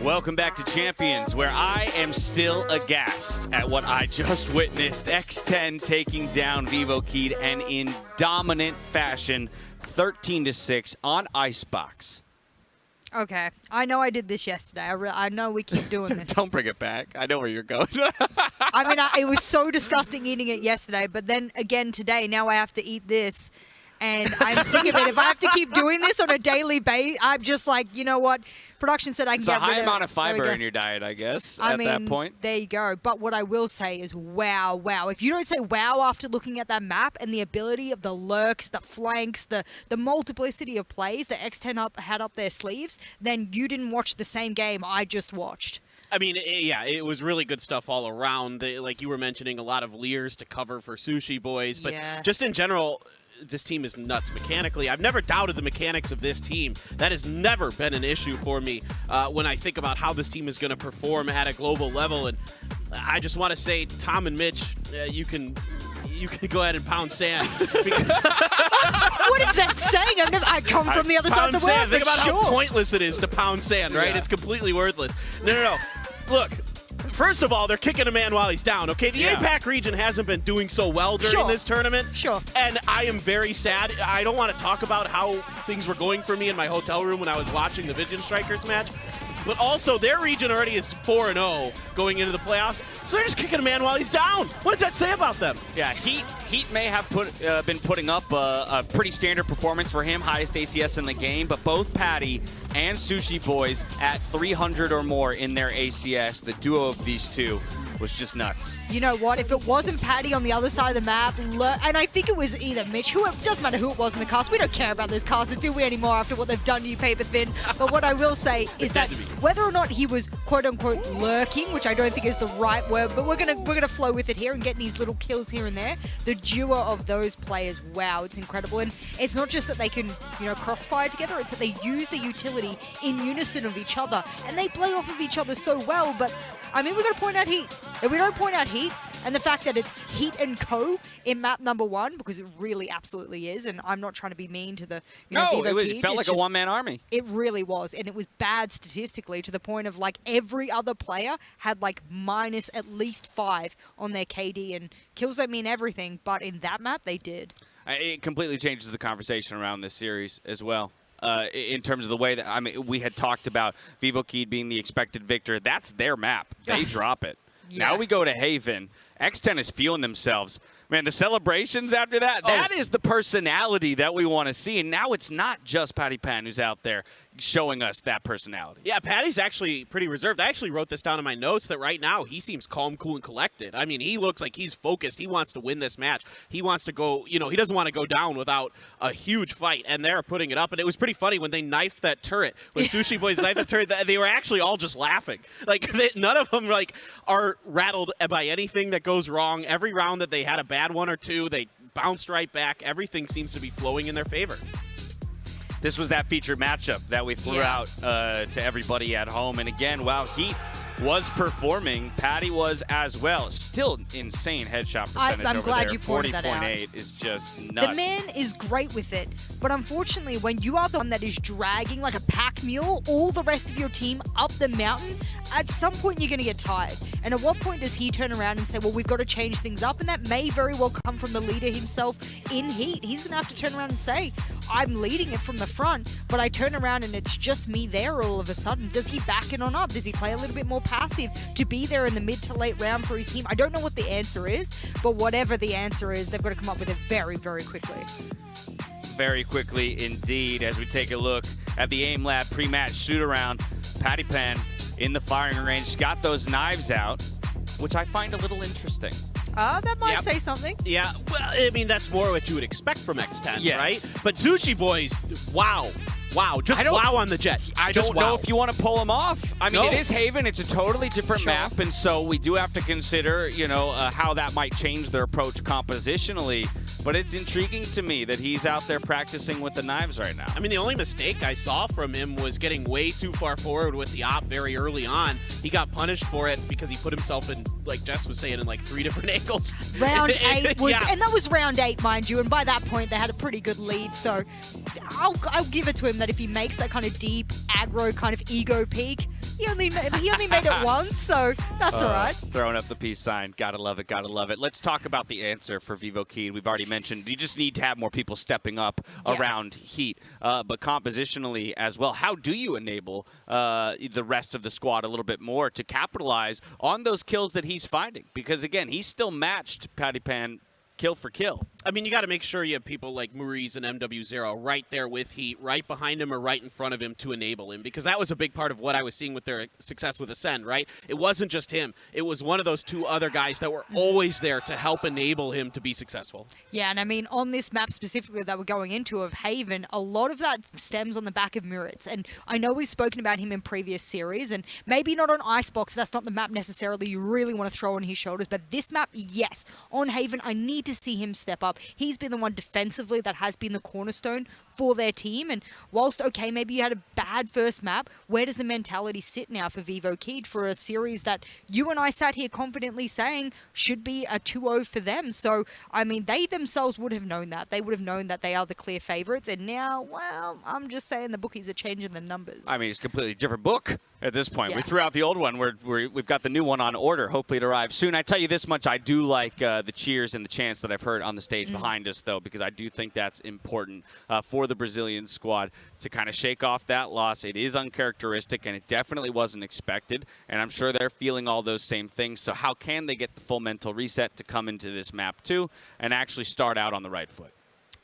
Welcome back to Champions, where I am still aghast at what I just witnessed. X10 taking down Vivo and in dominant fashion, 13-6 on Icebox. Okay, I know I did this yesterday. I know we keep doing this. Don't bring it back. I know where you're going. I mean, it was so disgusting eating it yesterday, but then again today, now I have to eat this. And I'm sick of it. If I have to keep doing this on a daily basis, I'm just like, you know what? Production said I can get rid of it. It's a high amount of fiber in your diet, I guess, at that point. There you go. But what I will say is, wow. If you don't say wow after looking at that map and the ability of the lurks, the flanks, the multiplicity of plays that X10 had up their sleeves, then you didn't watch the same game I just watched. I mean, yeah, it was really good stuff all around. Like you were mentioning, a lot of Lears to cover for Sushi Boys. But just in general, this team is nuts mechanically. I've never doubted the mechanics of this team. That has never been an issue for me when I think about how this team is going to perform at a global level. And I just want to say, Tom and Mitch, you can go ahead and pound sand. What is that saying? I come from the other side of the world. Think about how pointless it is to pound sand, right? Yeah. It's completely worthless. No. Look. First of all, they're kicking a man while he's down, okay? The APAC region hasn't been doing so well during this tournament. And I am very sad. I don't want to talk about how things were going for me in my hotel room when I was watching the Vision Strikers match. But also, their region already is 4-0 going into the playoffs, so they're just kicking a man while he's down. What does that say about them? Yeah, Heat may have been putting up a pretty standard performance for him, highest ACS in the game, but both Patty and Sushi Boys at 300 or more in their ACS. The duo of these two was just nuts. You know what? If it wasn't Patty on the other side of the map, and I think it was either Mitch, it doesn't matter who it was in the cast. We don't care about those casters, do we, anymore after what they've done to you, Paper Thin? But what I will say is that whether or not he was quote-unquote lurking, which I don't think is the right word, but we're gonna flow with it here and get these little kills here and there. The duo of those players, wow, it's incredible. And it's not just that they can, crossfire together, it's that they use the utility in unison of each other, and they play off of each other so well. But I mean, we've got to point out Heat. If we don't point out Heat and the fact that it's Heat and Co. in map number 1, because it really absolutely is, and I'm not trying to be mean to the Vivo it felt like a one-man army. It really was, and it was bad statistically to the point of like every other player had like minus at least 5 on their KD, and kills don't mean everything, but in that map they did. It completely changes the conversation around this series as well. In terms of the way that, we had talked about Vivo being the expected victor. That's their map. They drop it. Now we go to Haven. X10 is feeling themselves. Man, the celebrations after that, that is the personality that we want to see. And now it's not just Patty Pan who's out there showing us that personality. Yeah, Patty's actually pretty reserved. I actually wrote this down in my notes that right now he seems calm, cool, and collected. I mean, he looks like he's focused. He wants to win this match. He wants to go, he doesn't want to go down without a huge fight, and they're putting it up. And it was pretty funny when they knifed that turret. When Sushi Boys knifed the turret, they were actually all just laughing. Like, none of them, are rattled by anything that goes wrong. Every round that they had a bad one or two, they bounced right back. Everything seems to be flowing in their favor. This was that featured matchup that we threw out to everybody at home. And again, wow, Heat was performing. Patty was as well. Still insane headshot percentage I'm over glad there. you pointed that out. 40.8 is just nuts. The man is great with it, but unfortunately, when you are the one that is dragging like a pack mule all the rest of your team up the mountain, at some point you're going to get tired. And at what point does he turn around and say, well, we've got to change things up? And that may very well come from the leader himself in Heat. He's going to have to turn around and say, I'm leading it from the front, but I turn around and it's just me there all of a sudden. Does he back it on up? Does he play a little bit more passive to be there in the mid to late round for his team? I don't know what the answer is, but whatever the answer is, they've got to come up with it very, very quickly. Very quickly indeed, as we take a look at the Aim Lab pre-match shoot-around. Patty Pan in the firing range, got those knives out, which I find a little interesting. That might say something. Yeah, well, I mean, that's more what you would expect from X10, right? But Sushi Boys, wow. Wow, just wow on the jet. I don't know if you want to pull him off. I mean, it is Haven. It's a totally different map, and so we do have to consider, how that might change their approach compositionally. But it's intriguing to me that he's out there practicing with the knives right now. I mean, the only mistake I saw from him was getting way too far forward with the op very early on. He got punished for it because he put himself in, like Jess was saying, in like 3 different angles. Round 8 was, and that was round 8, mind you, and by that point they had a pretty good lead, so I'll give it to him that if he makes that kind of deep, aggro kind of ego peak, He only made it once, so that's all right. Throwing up the peace sign. Gotta love it, gotta love it. Let's talk about the answer for Vivo Key. We've already mentioned you just need to have more people stepping up around Heat. But compositionally as well, how do you enable the rest of the squad a little bit more to capitalize on those kills that he's finding? Because, again, he's still matched Patty Pan kill for kill. I mean, you got to make sure you have people like Maurice and MW0 right there with Heat, right behind him or right in front of him to enable him, because that was a big part of what I was seeing with their success with Ascend, right? It wasn't just him. It was one of those two other guys that were always there to help enable him to be successful. Yeah, and I mean, on this map specifically that we're going into of Haven, a lot of that stems on the back of Muritz. And I know we've spoken about him in previous series, and maybe not on Icebox, that's not the map necessarily you really want to throw on his shoulders, but this map, yes. On Haven, I need to see him step up. He's been the one defensively that has been the cornerstone for their team. And whilst, okay, maybe you had a bad first map, where does the mentality sit now for Vivo Key for a series that you and I sat here confidently saying should be a 2-0 for them? So, I mean, they themselves would have known that. They would have known that they are the clear favorites. And now, well, I'm just saying the bookies are changing the numbers. I mean, it's a completely different book at this point. Yeah. We threw out the old one. We've got the new one on order. Hopefully it arrives soon. I tell you this much, I do like the cheers and the chants that I've heard on the stage behind us, though, because I do think that's important for the Brazilian squad to kind of shake off that loss. It is uncharacteristic, and it definitely wasn't expected, and I'm sure they're feeling all those same things. So how can they get the full mental reset to come into this map, too, and actually start out on the right foot?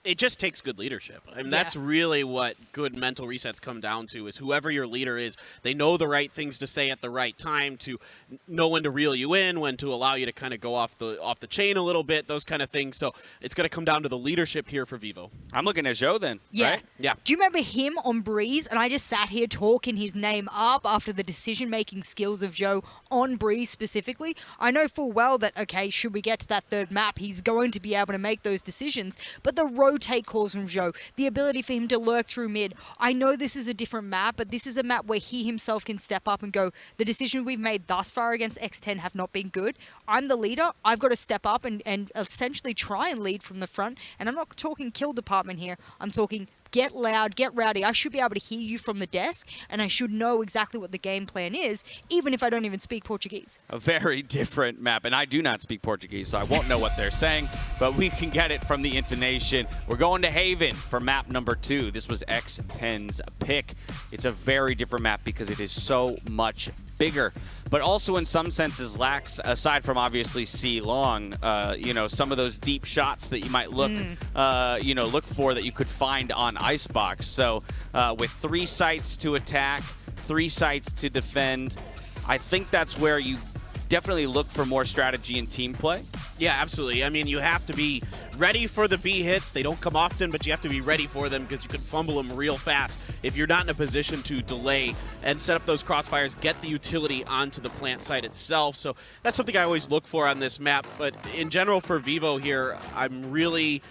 It just takes good leadership. I mean, that's really what good mental resets come down to, is whoever your leader is, they know the right things to say at the right time, to know when to reel you in, when to allow you to kind of go off the chain a little bit, those kind of things. So it's going to come down to the leadership here for Vivo. I'm looking at Joe then, right? Yeah. Do you remember him on Breeze? And I just sat here talking his name up after the decision-making skills of Joe on Breeze specifically. I know full well that, okay, should we get to that third map, he's going to be able to make those decisions. But the rotate calls from Joe, the ability for him to lurk through mid. I know this is a different map, but this is a map where he himself can step up and go, the decisions we've made thus far against X10 have not been good. I'm the leader. I've got to step up and essentially try and lead from the front. And I'm not talking kill department here. I'm talking get loud, get rowdy. I should be able to hear you from the desk, and I should know exactly what the game plan is, even if I don't even speak Portuguese. A very different map, and I do not speak Portuguese, so I won't know what they're saying, but we can get it from the intonation. We're going to Haven for map number 2. This was X10's pick. It's a very different map because it is so much bigger, but also in some senses lacks, aside from obviously C long, some of those deep shots that you might look for that you could find on Icebox. So with 3 sites to attack, 3 sites to defend, I think that's where you definitely look for more strategy and team play. Yeah, absolutely. I mean, you have to be ready for the B hits. They don't come often, but you have to be ready for them because you can fumble them real fast if you're not in a position to delay and set up those crossfires, get the utility onto the plant site itself. So that's something I always look for on this map. But in general for Vivo here, I'm really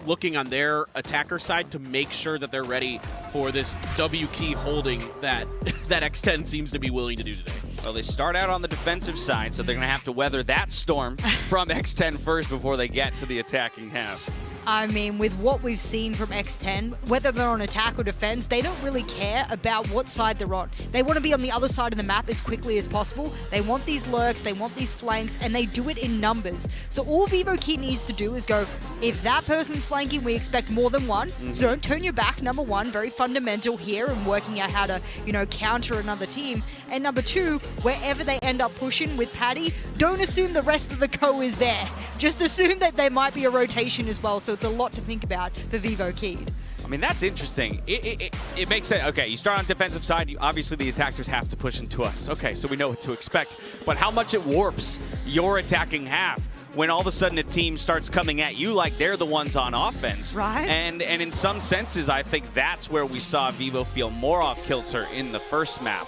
looking on their attacker side to make sure that they're ready for this W key holding that X10 seems to be willing to do today. Well, they start out on the defensive side, so they're going to have to weather that storm from X10 first before they get to the attacking half. I mean, with what we've seen from X10, whether they're on attack or defense, they don't really care about what side they're on. They want to be on the other side of the map as quickly as possible. They want these lurks, they want these flanks, and they do it in numbers. So all Vivo Key needs to do is go, if that person's flanking, we expect more than one. So don't turn your back, number one, very fundamental here and working out how to, counter another team. And number 2, wherever they end up pushing with Paddy, don't assume the rest of the co is there. Just assume that there might be a rotation as well. So it's a lot to think about for Vivo Key. I mean, that's interesting. It makes sense. Okay, you start on the defensive side. Obviously, the attackers have to push into us. Okay, so we know what to expect. But how much it warps your attacking half when all of a sudden a team starts coming at you like they're the ones on offense. Right. And in some senses, I think that's where we saw Vivo feel more off kilter in the first map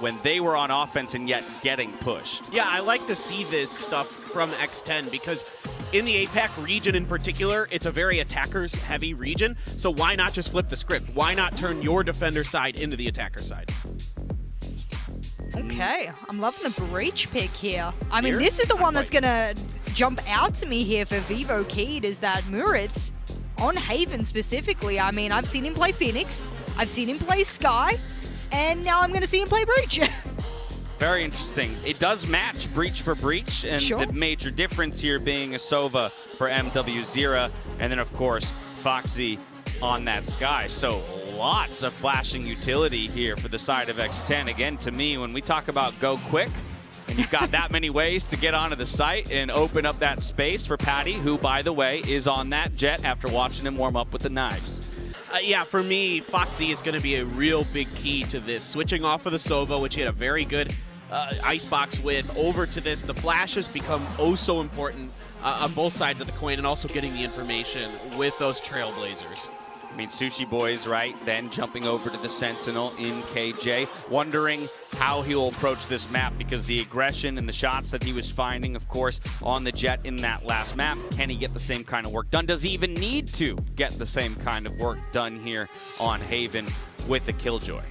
when they were on offense and yet getting pushed. Yeah, I like to see this stuff from X10 because in the APAC region in particular, it's a very attackers-heavy region, so why not just flip the script? Why not turn your defender side into the attacker side? Okay, I'm loving the breach pick here. I mean, this is the one that's going to jump out to me here for Vivo Key, is that Muritz on Haven specifically. I mean, I've seen him play Phoenix. I've seen him play Sky. and now I'm going to see him play Breach. Very interesting. It does match Breach for Breach, and the major difference here being a Sova for MW0, and then, of course, Foxy on that Sky. So lots of flashing utility here for the side of X10. Again, to me, when we talk about go quick, and you've got that many ways to get onto the site and open up that space for Patty, who, by the way, is on that jet after watching him warm up with the knives. Yeah, for me, Foxy is going to be a real big key to this. Switching off of the Sova, which he had a very good icebox with, over to this. The flashes become oh so important on both sides of the coin, and also getting the information with those Trailblazers. I mean, Sushi Boy's right, then jumping over to the Sentinel in KJ, wondering how he'll approach this map, because the aggression and the shots that he was finding, of course, on the jet in that last map, can he get the same kind of work done? Does he even need to get the same kind of work done here on Haven with a Killjoy?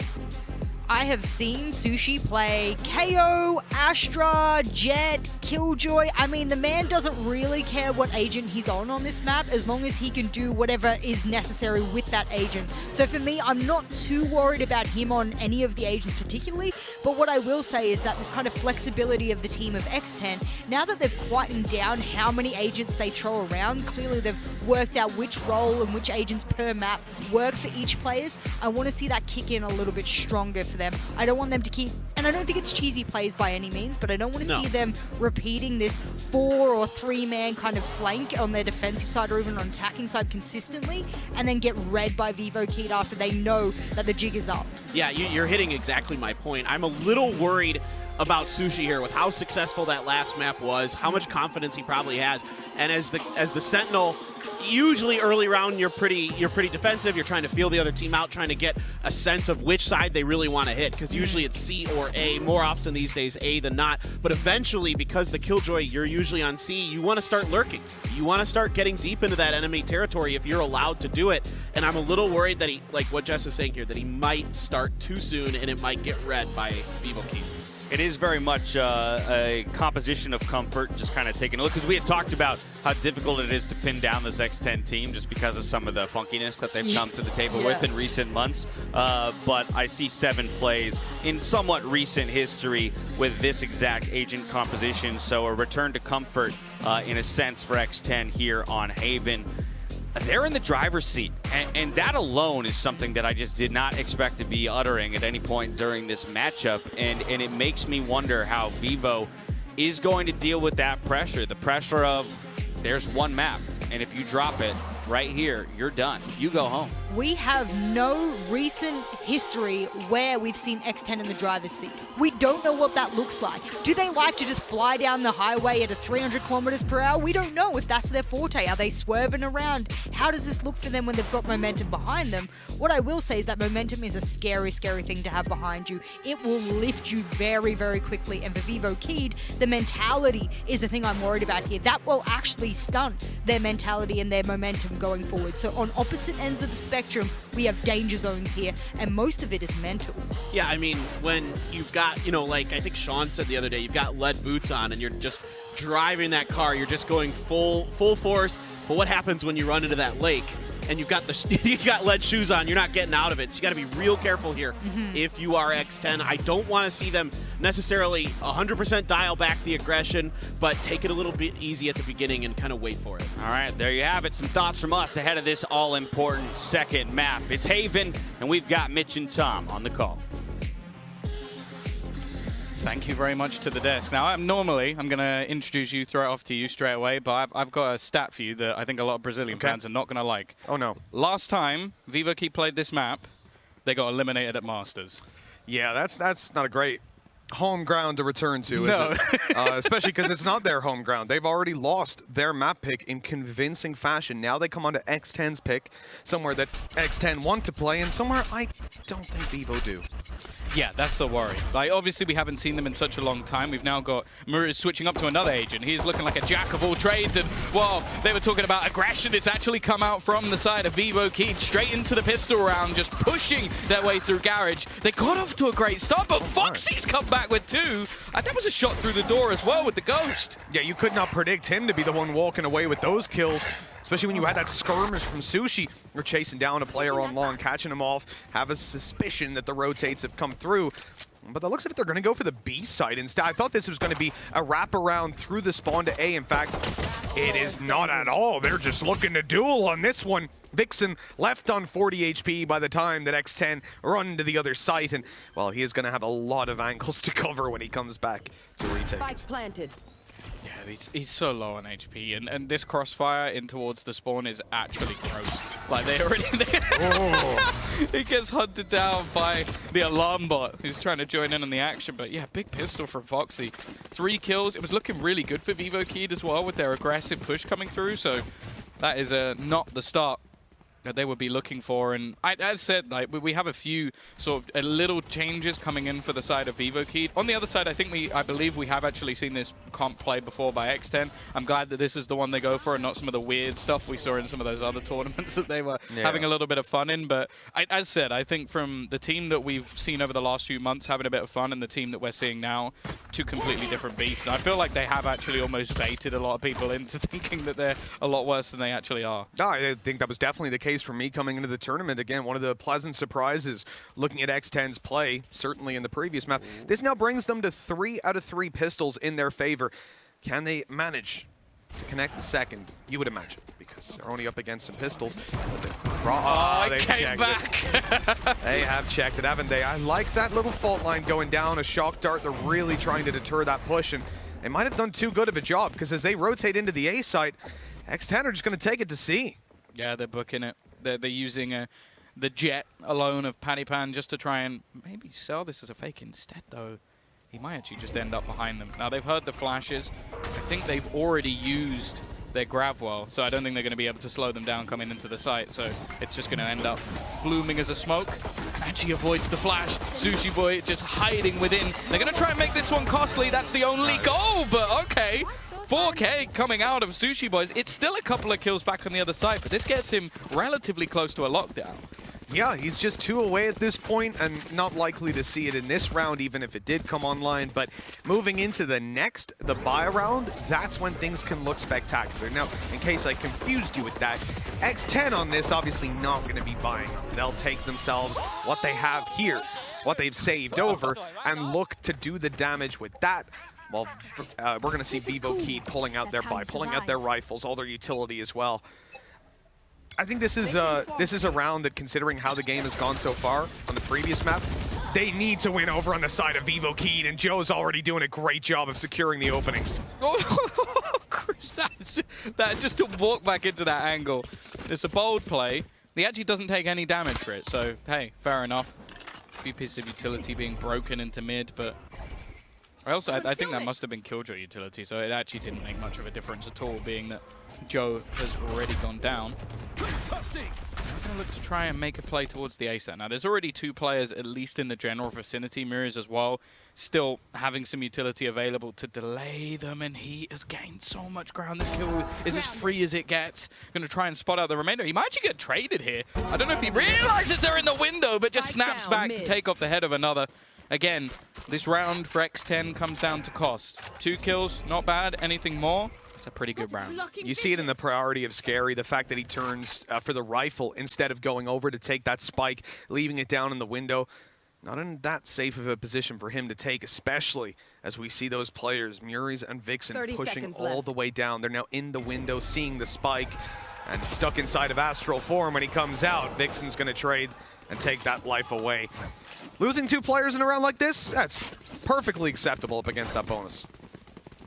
I have seen Sushi play KO, Astra, Jet, Killjoy. I mean, the man doesn't really care what agent he's on this map, as long as he can do whatever is necessary with that agent. So for me, I'm not too worried about him on any of the agents particularly, but what I will say is that this kind of flexibility of the team of X10, now that they've quietened down how many agents they throw around, clearly they've worked out which role and which agents per map work for each players. I want to see that kick in a little bit stronger for them. I don't want them to keep, and I don't think it's cheesy plays by any means, but I don't want to see them repeating this 4 or 3-man kind of flank on their defensive side or even on attacking side consistently, and then get read by Vivo Keed after they know that the jig is up. Yeah, you're hitting exactly my point. I'm a little worried about Sushi here with how successful that last map was, how much confidence he probably has, and as the Sentinel, usually early round you're pretty defensive. You're trying to feel the other team out, trying to get a sense of which side they really want to hit, because usually it's C or A, more often these days A than not. But eventually, because the Killjoy, you're usually on C, you want to start lurking. You want to start getting deep into that enemy territory if you're allowed to do it. And I'm a little worried that he, like what Jess is saying here, that he might start too soon and it might get read by Vivo Key. It is very much a composition of comfort, just kind of taking a look, because we had talked about how difficult it is to pin down this X10 team just because of some of the funkiness that they've come to the table with in recent months. But I see 7 plays in somewhat recent history with this exact agent composition, so a return to comfort in a sense for X10 here on Haven. They're in the driver's seat, and that alone is something that I just did not expect to be uttering at any point during this matchup, and it makes me wonder how Vivo is going to deal with that pressure, the pressure of there's one map, and if you drop it right here, you're done. You go home. We have no recent history where we've seen X10 in the driver's seat. We don't know what that looks like. Do they like to just fly down the highway at a 300 kilometers per hour? We don't know if that's their forte. Are they swerving around? How does this look for them when they've got momentum behind them? What I will say is that momentum is a scary, scary thing to have behind you. It will lift you very, very quickly. And for Vivo Keed, the mentality is the thing I'm worried about here. That will actually stunt their mentality and their momentum going forward. So on opposite ends of the spectrum, we have danger zones here, and most of it is mental. Yeah, I mean, when you've got, you know, like I think Sean said the other day, you've got lead boots on and you're just driving that car, you're just going full force, but what happens when you run into that lake and you've got you got lead shoes on, you're not getting out of it. So you got to be real careful here if you are X10. I don't want to see them necessarily 100% dial back the aggression, but take it a little bit easy at the beginning and kind of wait for it. All right, there you have it. Some thoughts from us ahead of this all-important second map. It's Haven, and we've got Mitch and Tom on the call. Thank you very much to the desk. Now, I'm going to introduce you, throw it off to you straight away, but I've got a stat for you that I think a lot of Brazilian fans are not going to like. Oh, no. Last time Vivo Key played this map, they got eliminated at Masters. Yeah, that's not a great home ground to return to, is it? Especially because it's not their home ground. They've already lost their map pick in convincing fashion. Now they come on to X10's pick, somewhere that X10 want to play, and somewhere I don't think Vivo do. Yeah, that's the worry. Like, obviously, we haven't seen them in such a long time. We've now got Muriz switching up to another agent. He's looking like a jack of all trades. And while they were talking about aggression, it's actually come out from the side of Vivo Keed straight into the pistol round, just pushing their way through Garage. They got off to a great start, but Foxy's come back back with 2. That was a shot through the door as well with the Ghost. Yeah, you could not predict him to be the one walking away with those kills, especially when you had that skirmish from Sushi. You're chasing down a player on long, catching him off, have a suspicion that the rotates have come through. But that looks like they're going to go for the B side instead. I thought this was going to be a wraparound through the spawn to A. In fact, it is not at all. They're just looking to duel on this one. Vixen left on 40 HP by the time that X10 run to the other site. And, well, he is going to have a lot of angles to cover when he comes back to retake. Spike planted. Yeah, he's so low on HP, and this crossfire in towards the spawn is actually gross. Like, they already... He gets hunted down by the alarm bot who's trying to join in on the action. But yeah, big pistol from Foxy. 3 kills. It was looking really good for Vivo Keyed as well with their aggressive push coming through. So that is not the start that they would be looking for. And as said, like, we have a few sort of little changes coming in for the side of Vivo Keyed. On the other side, I believe we have actually seen this comp play before by X10. I'm glad that this is the one they go for and not some of the weird stuff we saw in some of those other tournaments that they were having a little bit of fun in. But as said, I think from the team that we've seen over the last few months having a bit of fun and the team that we're seeing now, 2 completely different beasts. I feel like they have actually almost baited a lot of people into thinking that they're a lot worse than they actually are. No, I think that was definitely the case for me coming into the tournament. Again, one of the pleasant surprises looking at X10's play, certainly in the previous map. This now brings them to 3 out of 3 pistols in their favor. Can they manage to connect the second? You would imagine, because they're only up against some pistols. They came back. They have checked it, haven't they? I like that little fault line going down, a shock dart. They're really trying to deter that push, and they might have done too good of a job, because as they rotate into the A site, X10 are just going to take it to C. Yeah, they're booking it. They're using the jet alone of Paddy Pan just to try and maybe sell this as a fake instead, though. He might actually just end up behind them. Now, they've heard the flashes. I think they've already used their grab well, so I don't think they're going to be able to slow them down coming into the site. So it's just going to end up blooming as a smoke. And actually avoids the flash. Sushi Boy just hiding within. They're going to try and make this one costly. That's the only goal, but okay. 4K coming out of Sushi Boys. It's still a couple of kills back on the other side, but this gets him relatively close to a lockdown. Yeah, he's just 2 away at this point and not likely to see it in this round, even if it did come online. But moving into the next, the buy round, that's when things can look spectacular. Now, in case I confused you with that, X10 on this obviously not going to be buying. They'll take themselves what they have here, what they've saved over, and look to do the damage with that. Well, we're going to see Vivo Keyed pulling out their buy, pulling out their rifles, all their utility as well. I think this is a round that, considering how the game has gone so far on the previous map, they need to win over on the side of Vivo Keyed, and Joe's already doing a great job of securing the openings. Oh, Chris, that just to walk back into that angle. It's a bold play. He actually doesn't take any damage for it, so hey, fair enough. A few pieces of utility being broken into mid, but I think that must have been Killjoy utility, so it actually didn't make much of a difference at all, being that Joe has already gone down. I'm going to look to try and make a play towards the A set. Now, there's already 2 players, at least in the general vicinity, Mirrors as well, still having some utility available to delay them, and he has gained so much ground. This kill is as free as it gets. Going to try and spot out the remainder. He might actually get traded here. I don't know if he realizes they're in the window, but just snaps back to take off the head of another. Again, this round for X10 comes down to cost. 2 kills, not bad. Anything more? It's a pretty good round. You see it in the priority of Scary, the fact that he turns for the rifle instead of going over to take that spike, leaving it down in the window. Not in that safe of a position for him to take, especially as we see those players, Murray's and Vixen, pushing all the way down. They're now in the window, seeing the spike, and stuck inside of Astral form. When he comes out, Vixen's going to trade and take that life away. Losing 2 players in a round like this, that's perfectly acceptable up against that bonus.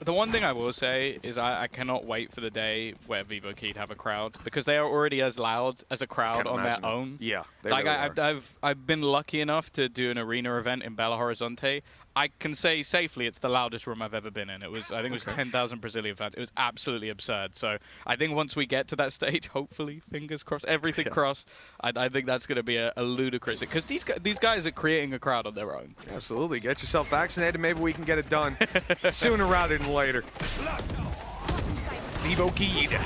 The one thing I will say is I cannot wait for the day where Vivo Keyed have a crowd, because they are already as loud as a crowd on their own. Yeah, they like really I've been lucky enough to do an arena event in Belo Horizonte. I can say safely it's the loudest room I've ever been in. It was, I think it was 10,000 Brazilian fans. It was absolutely absurd. So I think once we get to that stage, hopefully, fingers crossed, everything crossed, I think that's going to be a ludicrous, because these guys are creating a crowd on their own. Absolutely. Get yourself vaccinated. Maybe we can get it done sooner rather than later. Vivo Keyed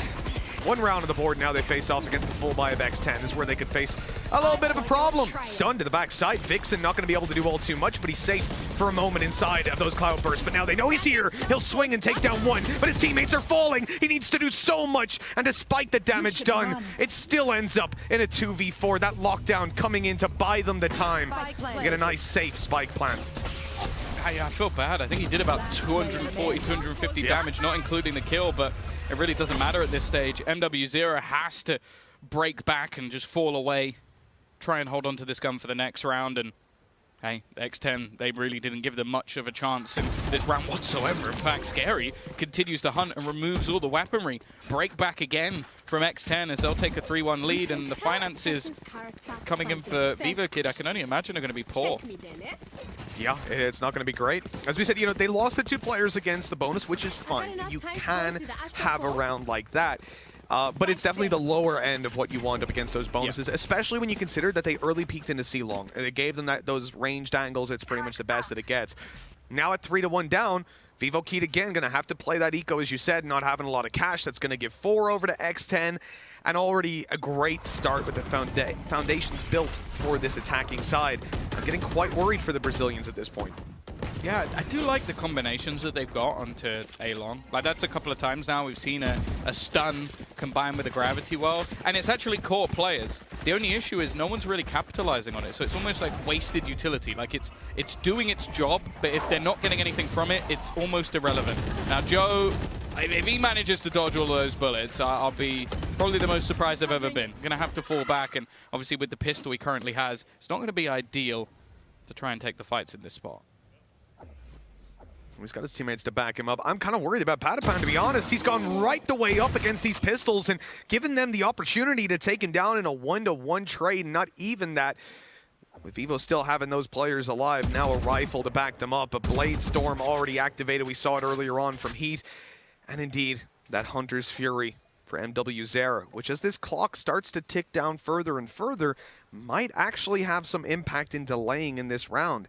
1 round on the board. Now they face off against the full buy of X10. This is where they could face a little bit of a problem. Stun to the backside. Vixen not going to be able to do all too much, but he's safe for a moment inside of those cloud bursts. But now they know he's here. He'll swing and take down 1, but his teammates are falling. He needs to do so much, and despite the damage done, it still ends up in a 2v4. That lockdown coming in to buy them the time. We get a nice safe spike plant. I feel bad. I think he did about 240, 250 damage, not including the kill, but it really doesn't matter at this stage. MW0 has to break back and just fall away, try and hold on to this gun for the next round, and hey, X10, they really didn't give them much of a chance in this round whatsoever. In fact, Scary continues to hunt and removes all the weaponry. Break back again from X10 as they'll take a 3-1 lead, and the finances coming in for Vivo Kid, I can only imagine, are going to be poor. Yeah, it's not going to be great. As we said, you know, they lost the 2 players against the bonus, which is fine. You can have a round like that. But it's definitely the lower end of what you want up against those bonuses, especially when you consider that they early peaked into C-Long. It gave them those ranged angles. It's pretty much the best that it gets. Now at 3-1 down, Vivo Kid again going to have to play that eco, as you said, not having a lot of cash. That's going to give 4 over to X10. And already a great start with the foundations built for this attacking side. I'm getting quite worried for the Brazilians at this point. Yeah, I do like the combinations that they've got onto A-Long. Like, that's a couple of times now we've seen a stun combined with a gravity well, and it's actually caught players. The only issue is no one's really capitalizing on it, so it's almost like wasted utility. Like, it's doing its job, but if they're not getting anything from it, it's almost irrelevant. Now, Joe, if he manages to dodge all of those bullets, I'll be probably the most surprised I've ever been. Going to have to fall back, and obviously with the pistol he currently has, it's not going to be ideal to try and take the fights in this spot. He's got his teammates to back him up. I'm kind of worried about Patapan, to be honest. He's gone right the way up against these pistols and given them the opportunity to take him down in a 1-to-1 trade, not even that. With Vivo still having those players alive, now a rifle to back them up. A Blade Storm already activated. We saw it earlier on from Heat. And indeed, that Hunter's Fury for MW0, which as this clock starts to tick down further and further, might actually have some impact in delaying in this round.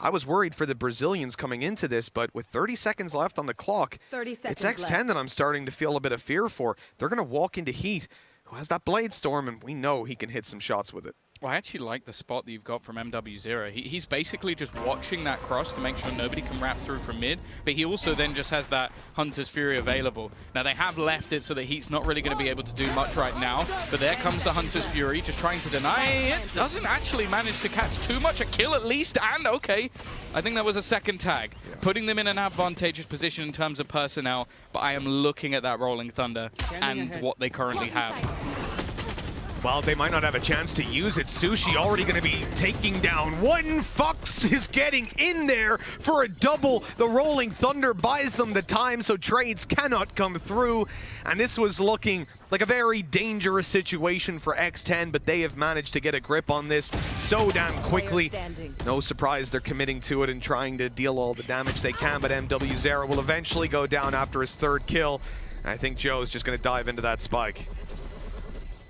I was worried for the Brazilians coming into this, but with 30 seconds left on the clock, it's X10 that I'm starting to feel a bit of fear for. They're going to walk into Heat, who has that Blade Storm, and we know he can hit some shots with it. Well, I actually like the spot that you've got from MW0. He's basically just watching that cross to make sure nobody can wrap through from mid, but he also then just has that Hunter's Fury available. Now, they have left it so that Heat's not really going to be able to do much right now, but there comes the Hunter's Fury, just trying to deny it. Doesn't actually manage to catch too much, a kill at least, and okay, I think that was a second tag. Yeah. Putting them in an advantageous position in terms of personnel, but I am looking at that Rolling Thunder and what they currently have. Well, they might not have a chance to use it. Sushi already going to be taking down 1. Fox is getting in there for a double. The Rolling Thunder buys them the time, so trades cannot come through. And this was looking like a very dangerous situation for X10, but they have managed to get a grip on this so damn quickly. No surprise they're committing to it and trying to deal all the damage they can, but MW0 will eventually go down after his 3rd kill. I think Joe's just going to dive into that spike.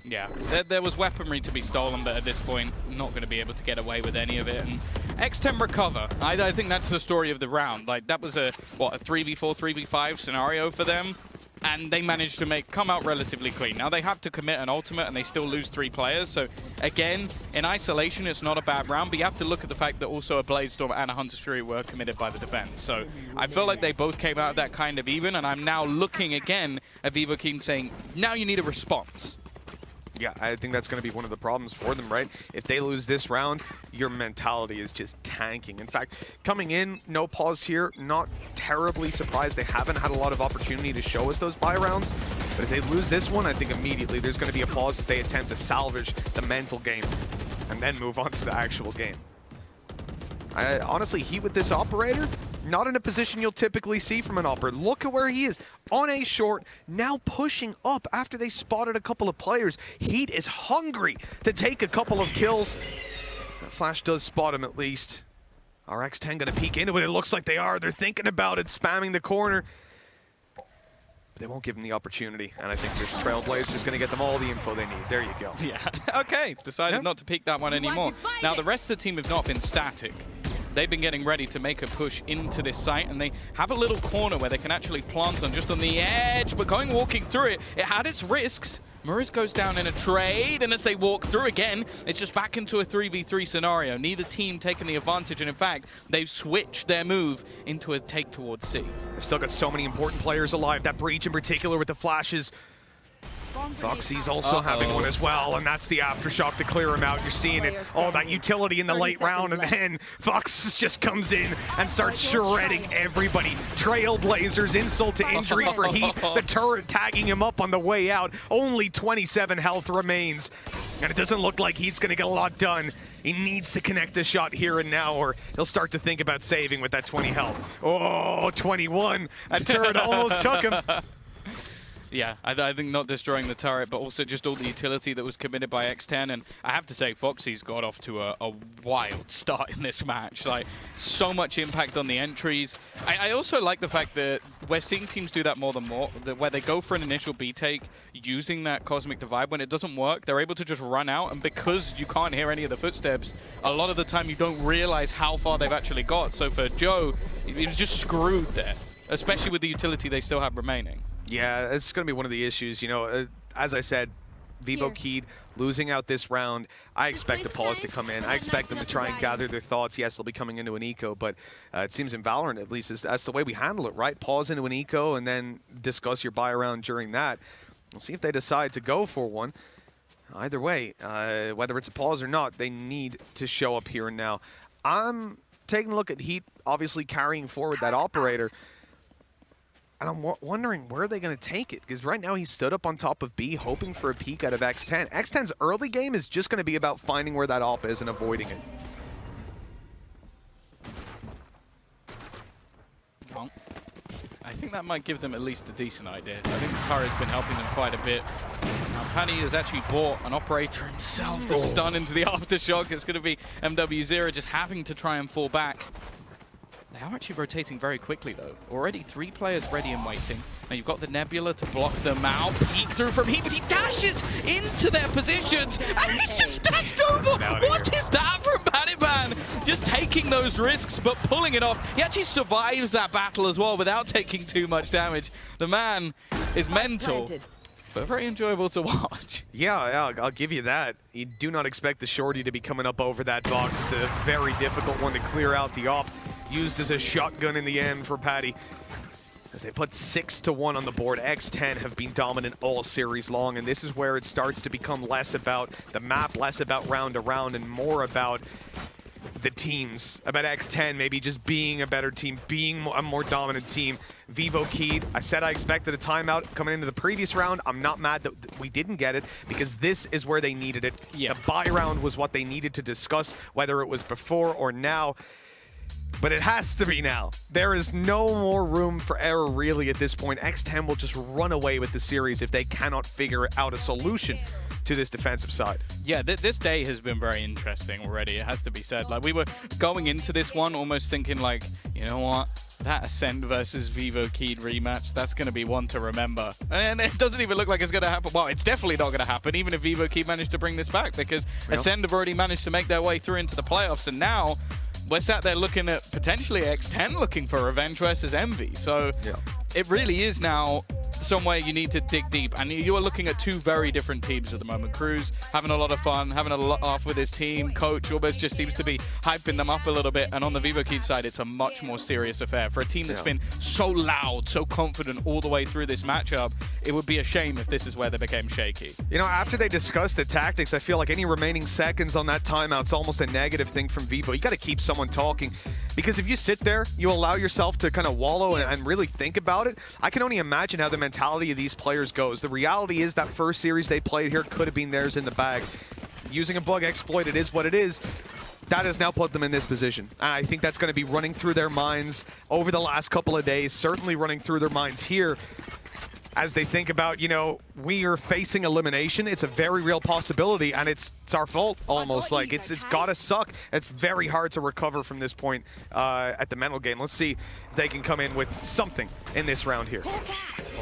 Yeah, there was weaponry to be stolen, but at this point, not going to be able to get away with any of it. And X10 recover. I think that's the story of the round. Like, that was a 3v4, 3v5 scenario for them, and they managed to come out relatively clean. Now they have to commit an ultimate, and they still lose 3 players. So again, in isolation, it's not a bad round, but you have to look at the fact that also a Blade Storm and a Hunter's Fury were committed by the defense. So I feel like they both came out of that kind of even, and I'm now looking again at Vivo Keen saying, now you need a response. Yeah, I think that's going to be one of the problems for them, right? If they lose this round, your mentality is just tanking. In fact, coming in, no pause here, not terribly surprised. They haven't had a lot of opportunity to show us those buy rounds. But if they lose this one, I think immediately there's going to be a pause as they attempt to salvage the mental game and then move on to the actual game. Honestly, Heat with this operator, not in a position you'll typically see from an operator. Look at where he is, on a short, now pushing up after they spotted a couple of players. Heat is hungry to take a couple of kills. Flash does spot him at least. Are X10 gonna peek into it? It looks like they are. They're thinking about it, spamming the corner. They won't give them the opportunity, and I think this Trailblazer is going to get them all the info they need. There you go. Yeah, okay. Decided not to peek that one anymore. Now, the rest of the team have not been static. they've been getting ready to make a push into this site, and they have a little corner where they can actually plant on just on the edge, but walking through it, it had its risks. Muriz goes down in a trade, and as they walk through again, it's just back into a 3v3 scenario. Neither team taking the advantage, and in fact, they've switched their move into a take towards C. They've still got so many important players alive. That breach in particular with the flashes. Foxy's also having one as well, and that's the aftershock to clear him out. You're seeing it, all that utility in the late round, and then Fox just comes in and starts shredding everybody. Trailblazers, insult to injury for Heat. The turret tagging him up on the way out. Only 27 health remains, and it doesn't look like Heat's going to get a lot done. He needs to connect a shot here and now, or he'll start to think about saving with that 20 health. Oh, 21. That turret almost took him. Yeah, I think not destroying the turret, but also just all the utility that was committed by X10. And I have to say, Foxy's got off to a wild start in this match. Like, so much impact on the entries. I also like the fact that we're seeing teams do that more than more, where they go for an initial B take using that Cosmic Divide. When it doesn't work, they're able to just run out. And because you can't hear any of the footsteps, a lot of the time you don't realize how far they've actually got. So for Joe, he was just screwed there, especially with the utility they still have remaining. Yeah, it's going to be one of the issues. You know, as I said, Vivo Keed losing out this round. I expect a pause to come in. I expect them to try and gather their thoughts. Yes, they'll be coming into an eco, but it seems in Valorant, at least, that's the way we handle it, right? Pause into an eco and then discuss your buy around during that. We'll see if they decide to go for one. Either way, whether it's a pause or not, they need to show up here and now. I'm taking a look at Heat, obviously carrying forward that operator. And I'm wondering where are they going to take it? Because right now he stood up on top of B, hoping for a peek out of X10. X10's early game is just going to be about finding where that op is and avoiding it. Well, I think that might give them at least a decent idea. I think the turret's been helping them quite a bit. Now, Paddy has actually bought an operator himself to stun into the aftershock. It's going to be MW0 just having to try and fall back. They are actually rotating very quickly, though. Already 3 players ready and waiting. Now you've got the Nebula to block them out. Peek through from Heat, but he dashes into their positions, and he's just dashed over. What is that from Paddyman? Just taking those risks, but pulling it off. He actually survives that battle as well without taking too much damage. The man is mental, but very enjoyable to watch. Yeah, I'll give you that. You do not expect the shorty to be coming up over that box. It's a very difficult one to clear out. The op used as a shotgun in the end for Paddy. As they put 6-1 on the board, X10 have been dominant all series long, and this is where it starts to become less about the map, less about round to round, and more about the teams, about X10 maybe just being a better team, being a more dominant team. Vivo Keyed, I said I expected a timeout coming into the previous round. I'm not mad that we didn't get it, because this is where they needed it. Yeah. The buy round was what they needed to discuss, whether it was before or now. But it has to be now. There is no more room for error really at this point. X10 will just run away with the series if they cannot figure out a solution to this defensive side. Yeah, this day has been very interesting already, it has to be said. Like, we were going into this one almost thinking like, you know what? That Ascend versus Vivo Keyed rematch, that's going to be one to remember. And it doesn't even look like it's going to happen. Well, it's definitely not going to happen, even if Vivo Keyed managed to bring this back, because Ascend have already managed to make their way through into the playoffs, and now we're sat there looking at potentially X10 looking for revenge versus Envy. So it really is now somewhere you need to dig deep. And you are looking at 2 very different teams at the moment. Cruz having a lot of fun, having a lot off with his team. Coach almost just seems to be hyping them up a little bit. And on the Vivo Keyed side, it's a much more serious affair. For a team that's been so loud, so confident all the way through this matchup, it would be a shame if this is where they became shaky. You know, after they discussed the tactics, I feel like any remaining seconds on that timeout's almost a negative thing from Vivo. You got to keep someone talking, because if you sit there, you allow yourself to kind of wallow and really think about it. I can only imagine how the mentality of these players goes. The reality is that first series they played here could have been theirs in the bag. Using a bug exploit, it is what it is. That has now put them in this position. And I think that's going to be running through their minds over the last couple of days, certainly running through their minds here as they think about, you know, we are facing elimination. It's a very real possibility, and it's our fault almost. Like, it's got to suck. It's very hard to recover from this point at the mental game. Let's see if they can come in with something in this round here. Well,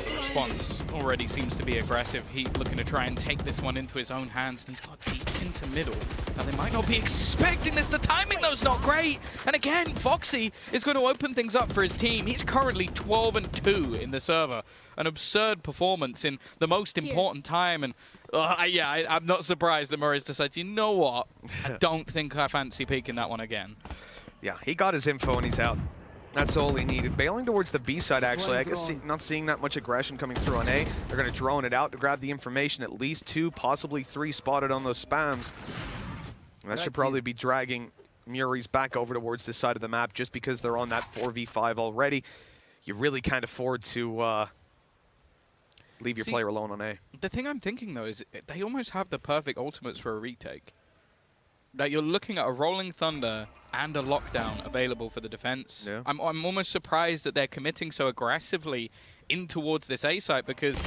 the response already seems to be aggressive. Heat looking to try and take this one into his own hands. He's got deep into middle. Now, they might not be expecting this. The timing, though, is not great. And again, Foxy is going to open things up for his team. He's currently 12-2 in the server. An absurd performance in the most important time. And I'm not surprised that Murray's decided, you know what? I don't think I fancy peeking that one again. Yeah, he got his info and he's out. That's all he needed. Bailing towards the B side, actually. I guess not seeing that much aggression coming through on A. They're going to drone it out to grab the information. At least 2, possibly 3 spotted on those spams. And that should probably be dragging Murray's back over towards this side of the map just because they're on that 4v5 already. You really can't afford to leave your player alone on A. The thing I'm thinking, though, is they almost have the perfect ultimates for a retake. That you're looking at a Rolling Thunder and a Lockdown available for the defense. Yeah. I'm almost surprised that they're committing so aggressively in towards this A site because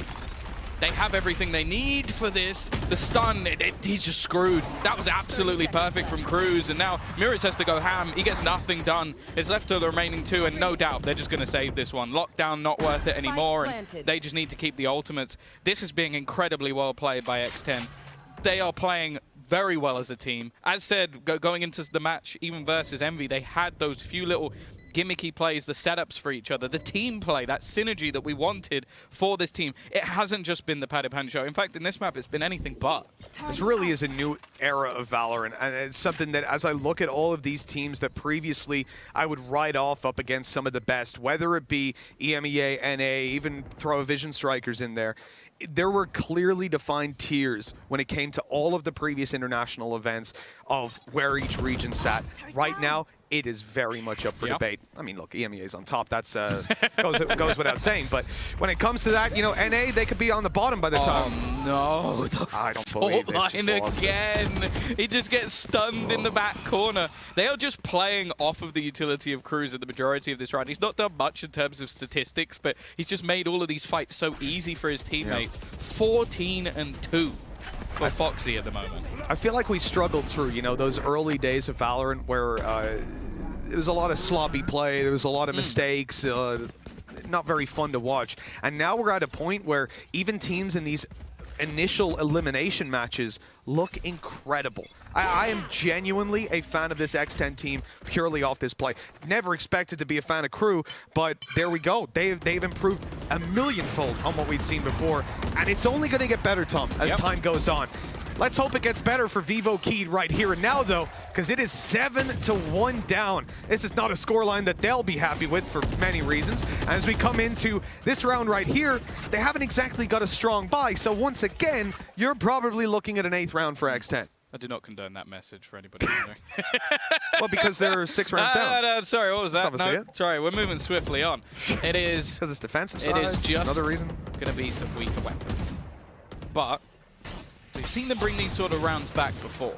they have everything they need for this. The stun, he's just screwed. That was absolutely perfect from Cruz, and now Muriz has to go ham. He gets nothing done. It's left to the remaining 2, and no doubt they're just going to save this one. Lockdown not worth it anymore, and they just need to keep the ultimates. This is being incredibly well played by X10. They are playing very well as a team. As said, going into the match, even versus Envy, they had those few little gimmicky plays, the setups for each other, the team play, that synergy that we wanted for this team. It hasn't just been the Paddy Pan show. In fact, in this map, it's been anything but. This really is a new era of Valorant, and it's something that as I look at all of these teams that previously I would write off up against some of the best, whether it be EMEA, NA, even throw a Vision Strikers in there, there were clearly defined tiers when it came to all of the previous international events of where each region sat. Right now, it is very much up for debate. I mean, look, EMEA's on top. That's goes without saying. But when it comes to that, you know, NA, they could be on the bottom by the time. Oh, no. I don't believe it. Again. He just gets stunned in the back corner. They are just playing off of the utility of Cruz at the majority of this round. He's not done much in terms of statistics, but he's just made all of these fights so easy for his teammates. 14-2. For Foxy at the moment. I feel like we struggled through, you know, those early days of Valorant where there was a lot of sloppy play, there was a lot of mistakes, not very fun to watch. And now we're at a point where even teams in these initial elimination matches look incredible. I am genuinely a fan of this X10 team purely off this play. Never expected to be a fan of Crew, but there we go. They've improved a millionfold on what we'd seen before, and it's only going to get better, Tom, as time goes on. Let's hope it gets better for Vivo Keyed right here and now, though, because it is 7-1 down. This is not a scoreline that they'll be happy with for many reasons. And as we come into this round right here, they haven't exactly got a strong buy. So once again, you're probably looking at an 8th round for X10. I do not condone that message for anybody. Well, because they're 6 rounds down. Sorry, what was that? No, sorry, we're moving swiftly on. It is because it's defensive side. It is just another reason. Going to be some weaker weapons, but we've seen them bring these sort of rounds back before.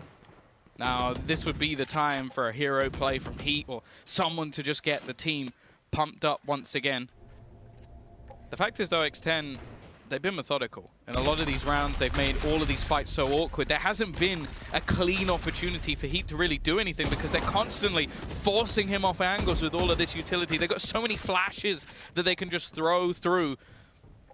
Now, this would be the time for a hero play from Heat or someone to just get the team pumped up once again. The fact is, though, X10, they've been methodical. In a lot of these rounds, they've made all of these fights so awkward. There hasn't been a clean opportunity for Heat to really do anything because they're constantly forcing him off angles with all of this utility. They've got so many flashes that they can just throw through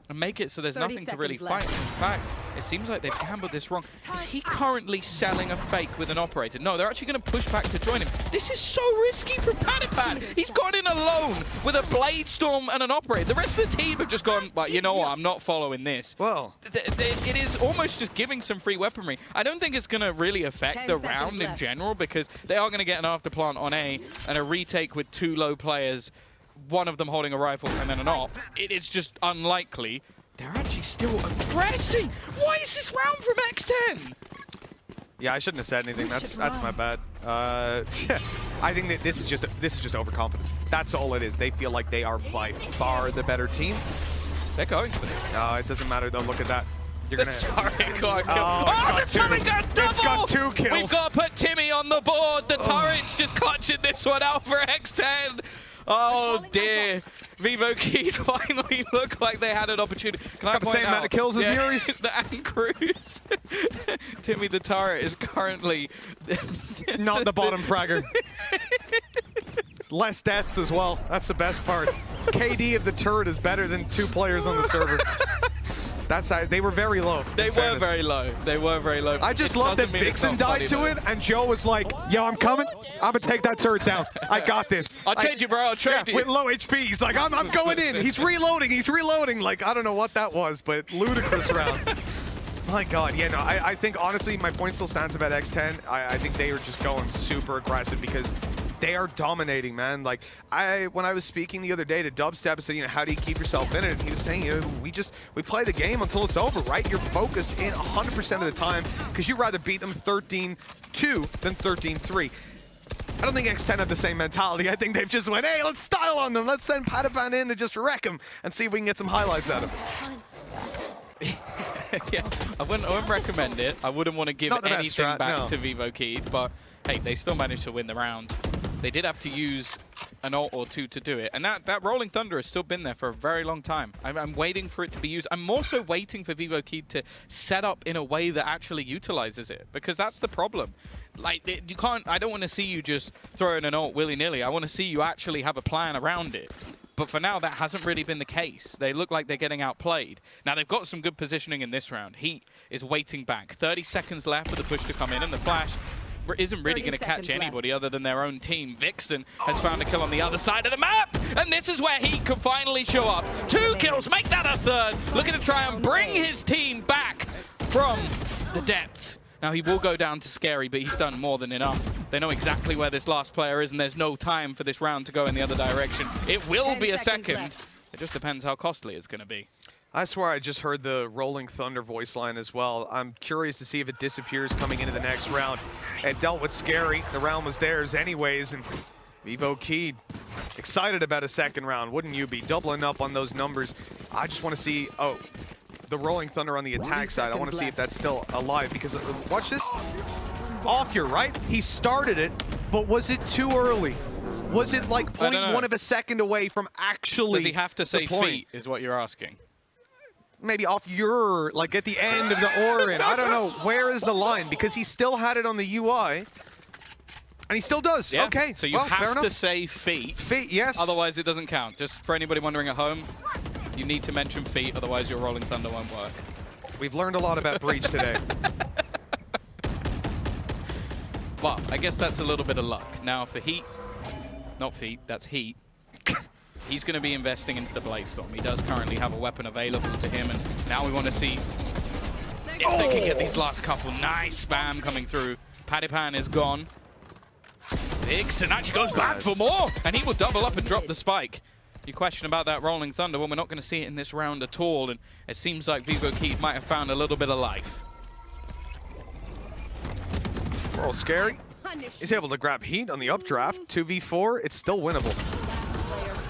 and make it so there's nothing to really fight. In fact, it seems like they've gambled this wrong. Is he currently selling a fake with an operator? No, they're actually going to push back to join him. This is so risky from Paddy Pan. He's gone in alone with a Blade Storm and an operator. The rest of the team have just gone, but you know what, I'm not following this. Well, it is almost just giving some free weaponry. I don't think it's going to really affect the round in general because they are going to get an afterplant on A and a retake with 2 low players, one of them holding a rifle and then an op. It is just unlikely. They're actually still aggressing. Why is this round from X10? Yeah, I shouldn't have said anything. That's my bad. I think that this is just overconfidence. That's all it is. They feel like they are by far the better team. They're going for this. It doesn't matter though. Look at that. You're gonna. Sorry, got the turret got double! It's got 2 kills. We've got to put Timmy on the board. The turret's just clutching this one out for X10. Oh dear. Vivo Key finally looked like they had an opportunity. Can I got the same amount of kills as Muri's? And Cruz. Timmy the turret is currently not the bottom fragger. Less deaths as well. That's the best part. KD of the turret is better than 2 players on the server. That's how they were very low. They were very low. They were very low. I just love that Vixen died to it, and Joe was like, yo, I'm coming. I'm going to take that turret down. I got this. I'll trade you, bro. I'll trade you. With low HP. He's like, I'm going in. He's reloading. He's reloading. Like, I don't know what that was, but ludicrous round. My God. Yeah, no, I think, honestly, my point still stands about X10. I think they were just going super aggressive because they are dominating, man. Like, when I was speaking the other day to Dubstep, I said, you know, how do you keep yourself in it? And he was saying, you know, we play the game until it's over, right? You're focused in 100% of the time because you'd rather beat them 13-2 than 13-3. I don't think X10 have the same mentality. I think they've just went, hey, let's style on them. Let's send Padapan in to just wreck them and see if we can get some highlights out of them. Yeah, I wouldn't recommend it. I wouldn't want to give anything back to Vivo Keed, but hey, they still managed to win the round. They did have to use an ult or 2 to do it, and that Rolling Thunder has still been there for a very long time. I'm waiting for it to be used. I'm more so waiting for Vivo Keed to set up in a way that actually utilizes it, because that's the problem. Like, you can't. I don't want to see you just throw in an ult willy-nilly. I want to see you actually have a plan around it. But for now, that hasn't really been the case. They look like they're getting outplayed. Now, they've got some good positioning in this round. Heat is waiting back. 30 seconds left for the push to come in, and the flash isn't really going to catch anybody other than their own team. Vixen has found a kill on the other side of the map, and this is where Heat can finally show up. 2 kills, make that a 3rd. Looking to try and bring his team back from the depths. Now, he will go down to Scary, but he's done more than enough. They know exactly where this last player is, and there's no time for this round to go in the other direction. It will be a second. It just depends how costly it's going to be. I swear I just heard the Rolling Thunder voice line as well. I'm curious to see if it disappears coming into the next round. It dealt with Scary. The round was theirs anyways, and Vivo Keed excited about a second round. Wouldn't you be? Doubling up on those numbers. I just want to see... Oh, the Rolling Thunder on the attack side. I want to see if that's still alive, because watch this. Off your right. He started it, but was it too early? Was it like 0.1 of a second away from actually... Does he have to say feet, is what you're asking? Maybe off your, like at the end of the Orin. I don't know. Where is the line? Because he still had it on the UI. And he still does. Yeah. Okay. So you have to say feet. Feet, yes. Otherwise, it doesn't count. Just for anybody wondering at home, you need to mention feet, otherwise your Rolling Thunder won't work. We've learned a lot about Breach today. Well, I guess that's a little bit of luck. Now for Heat, not feet, that's Heat. He's going to be investing into the Blade Storm. He does currently have a weapon available to him, and now we want to see if they can get these last couple. Nice spam coming through. Padipan is gone. Vixen actually goes back for more, and he will double up and drop the spike. You question about that Rolling Thunder, well, we're not going to see it in this round at all, and it seems like Vivo Keed might have found a little bit of life. Well, Scary. He's able to grab Heat on the updraft. 2v4, it's still winnable.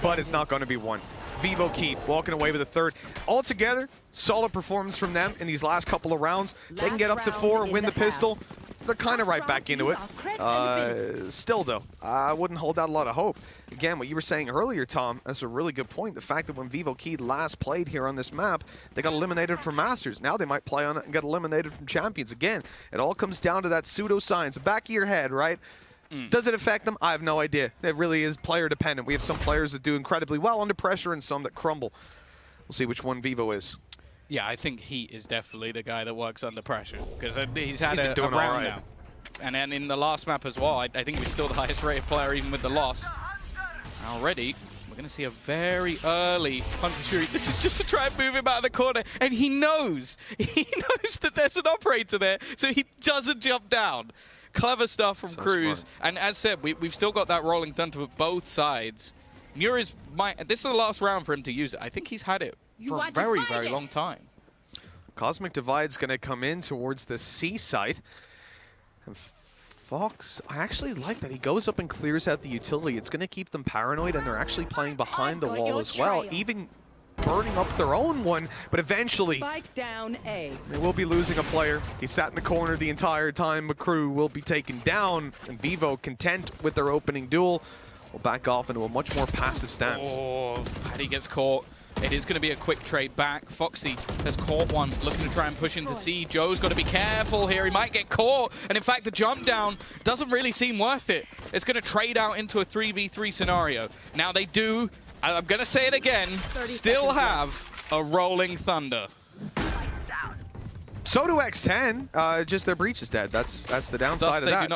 But it's not going to be one. Vivo Keed walking away with a 3rd. Altogether, solid performance from them in these last couple of rounds. They can get up to 4 and win the pistol. They're kind of right back into it. Still, though, I wouldn't hold out a lot of hope. Again, what you were saying earlier, Tom, that's a really good point. The fact that when Vivo Keed last played here on this map, they got eliminated from Masters. Now they might play on it and get eliminated from Champions. Again, it all comes down to that pseudoscience, the back of your head, right? Does it affect them? I have no idea. It really is player dependent. We have some players that do incredibly well under pressure and some that crumble. We'll see which one Vivo is. Yeah, I think Heat is definitely the guy that works under pressure, because he's had a round now. And then in the last map as well, I think he's still the highest rated player even with the loss. Already, we're going to see a very early Hunter Shuri. This is just to try and move him out of the corner, and he knows that there's an operator there, so he doesn't jump down. Clever stuff from Cruz. Smart. And as said, we've still got that Rolling Thunder with both sides. Mura's this is the last round for him to use it. I think he's had it for a very, very long time. Cosmic Divide's going to come in towards the C site. And Fox, I actually like that. He goes up and clears out the utility. It's going to keep them paranoid, and they're actually playing behind the wall as well. Even burning up their own one, but eventually Spike down A. They will be losing a player. He sat in the corner the entire time. McCrew will be taken down, and Vivo, content with their opening duel, will back off into a much more passive stance. Oh, Paddy gets caught. It is going to be a quick trade back. Foxy has caught one, looking to try and push into C. Joe's got to be careful here. He might get caught. And in fact, the jump down doesn't really seem worth it. It's going to trade out into a 3v3 scenario. Now they do I'm going to say it again. Still have a rolling thunder. So do X10, just their breach is dead. That's the downside of that.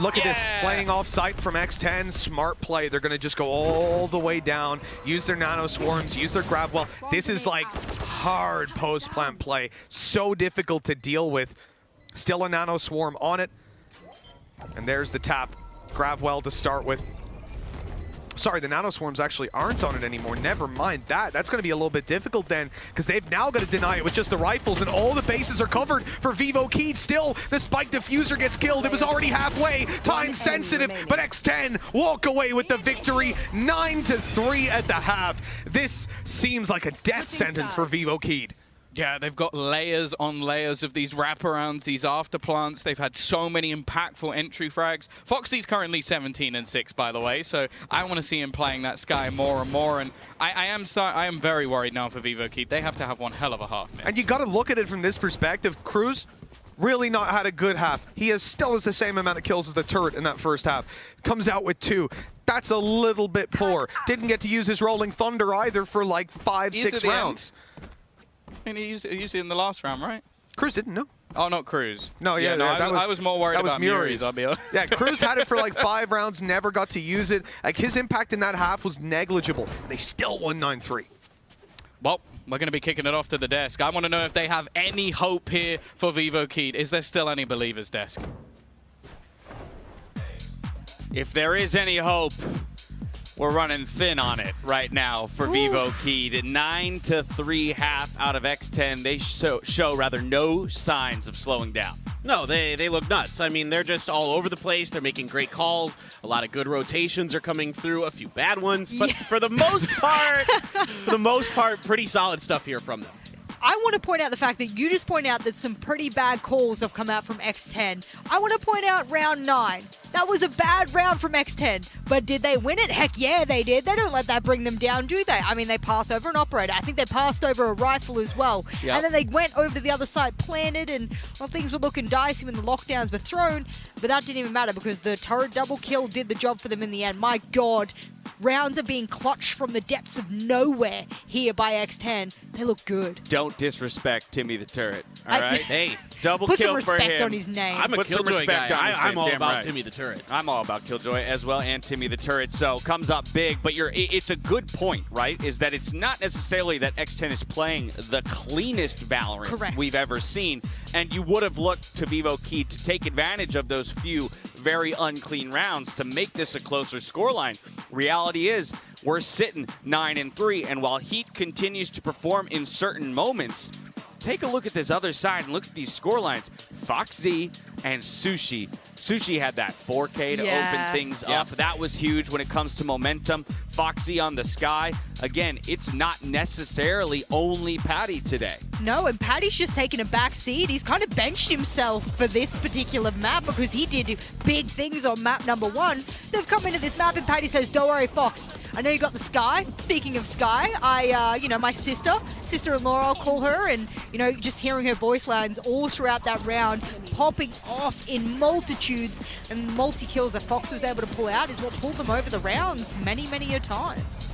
Look at this, playing off site from X10, smart play. They're gonna just go all the way down, use their nano swarms, use their grab well. This is like hard post-plant play, so difficult to deal with. Still a nano swarm on it. And there's the tap, grab well to start with. Sorry, the nano swarms actually aren't on it anymore. Never mind that. That's going to be a little bit difficult then, because they've now got to deny it with just the rifles, and all the bases are covered for Vivo Keed. Still, the spike diffuser gets killed. It was already halfway. Time sensitive, but X10 walk away with the victory. 9-3 at the half. This seems like a death sentence for Vivo Keed. Yeah, they've got layers on layers of these wraparounds, these afterplants. They've had so many impactful entry frags. Foxy's currently 17-6, by the way, so I want to see him playing that Sky more and more. And I am very worried now for Vivo Keed. They have to have one hell of a half. And you got to look at it from this perspective. Cruz really not had a good half. He still has the same amount of kills as the turret in that first half. Comes out with 2. That's a little bit poor. Didn't get to use his Rolling Thunder either for like 5-6 rounds. And he used it in the last round, right? Cruz didn't, no. Oh, not Cruz. No, yeah, I was more worried about Muri's, I'll be honest. Yeah, Cruz had it for like 5 rounds, never got to use it. Like, his impact in that half was negligible. They still won 9-3. Well, we're going to be kicking it off to the desk. I want to know if they have any hope here for Vivo Keed. Is there still any believers, desk? If there is any hope, we're running thin on it right now for Vivo Keed. 9-3 half out of X10. They show rather no signs of slowing down. No, they look nuts. I mean, they're just all over the place. They're making great calls. A lot of good rotations are coming through. A few bad ones, but for the most part, pretty solid stuff here from them. I want to point out the fact that you just point out that some pretty bad calls have come out from X10. I want to point out round 9. That was a bad round from X10. But did they win it? Heck yeah, they did. They don't let that bring them down, do they? I mean, they pass over an operator. I think they passed over a rifle as well. Yep. And then they went over to the other side, planted, and well, things were looking dicey when the lockdowns were thrown. But that didn't even matter because the turret double kill did the job for them in the end. My God. Rounds are being clutched from the depths of nowhere here by X10. They look good. Don't disrespect Timmy the Turret, all right? Hey, double put kill some for him. respect on his name. I'm a Killjoy guy. I'm all about Timmy the Turret. I'm all about Killjoy as well, and Timmy the Turret. So comes up big, but it's a good point, right? Is that it's not necessarily that X10 is playing the cleanest Valorant we've ever seen, and you would have looked to Vivo Keed to take advantage of those few very unclean rounds to make this a closer scoreline. Reality is, we're sitting 9-3, and while Heat continues to perform in certain moments, take a look at this other side and look at these scorelines. Foxy and Sushi. Sushi had that 4K to open things up. That was huge when it comes to momentum. Foxy on the Sky. Again, it's not necessarily only Patty today. No, and Patty's just taken a back seat. He's kind of benched himself for this particular map because he did big things on map number 1. They've come into this map and Patty says, don't worry, Fox. I know you got the Sky. Speaking of Sky, my sister-in-law, I'll call her, and, just hearing her voice lines all throughout that round, popping off in multitudes and multi-kills that Fox was able to pull out is what pulled them over the rounds many, many a times.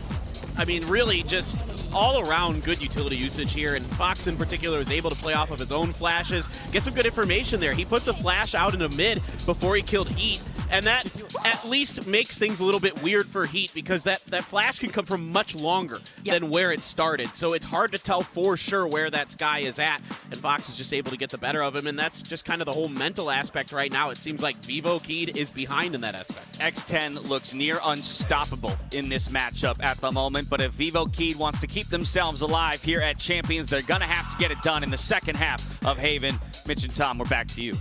I mean, really just all-around good utility usage here, and Fox in particular was able to play off of his own flashes, get some good information there. He puts a flash out in the mid before he killed Heat, and that at least makes things a little bit weird for Heat because that flash can come from much longer than where it started. So it's hard to tell for sure where that Sky is at, and Fox is just able to get the better of him, and that's just kind of the whole mental aspect right now. It seems like Vivo Keed is behind in that aspect. X10 looks near unstoppable in this matchup at the moment, but if Vivo Keed wants to keep themselves alive here at Champions, they're going to have to get it done in the second half of Haven. Mitch and Tom, we're back to you.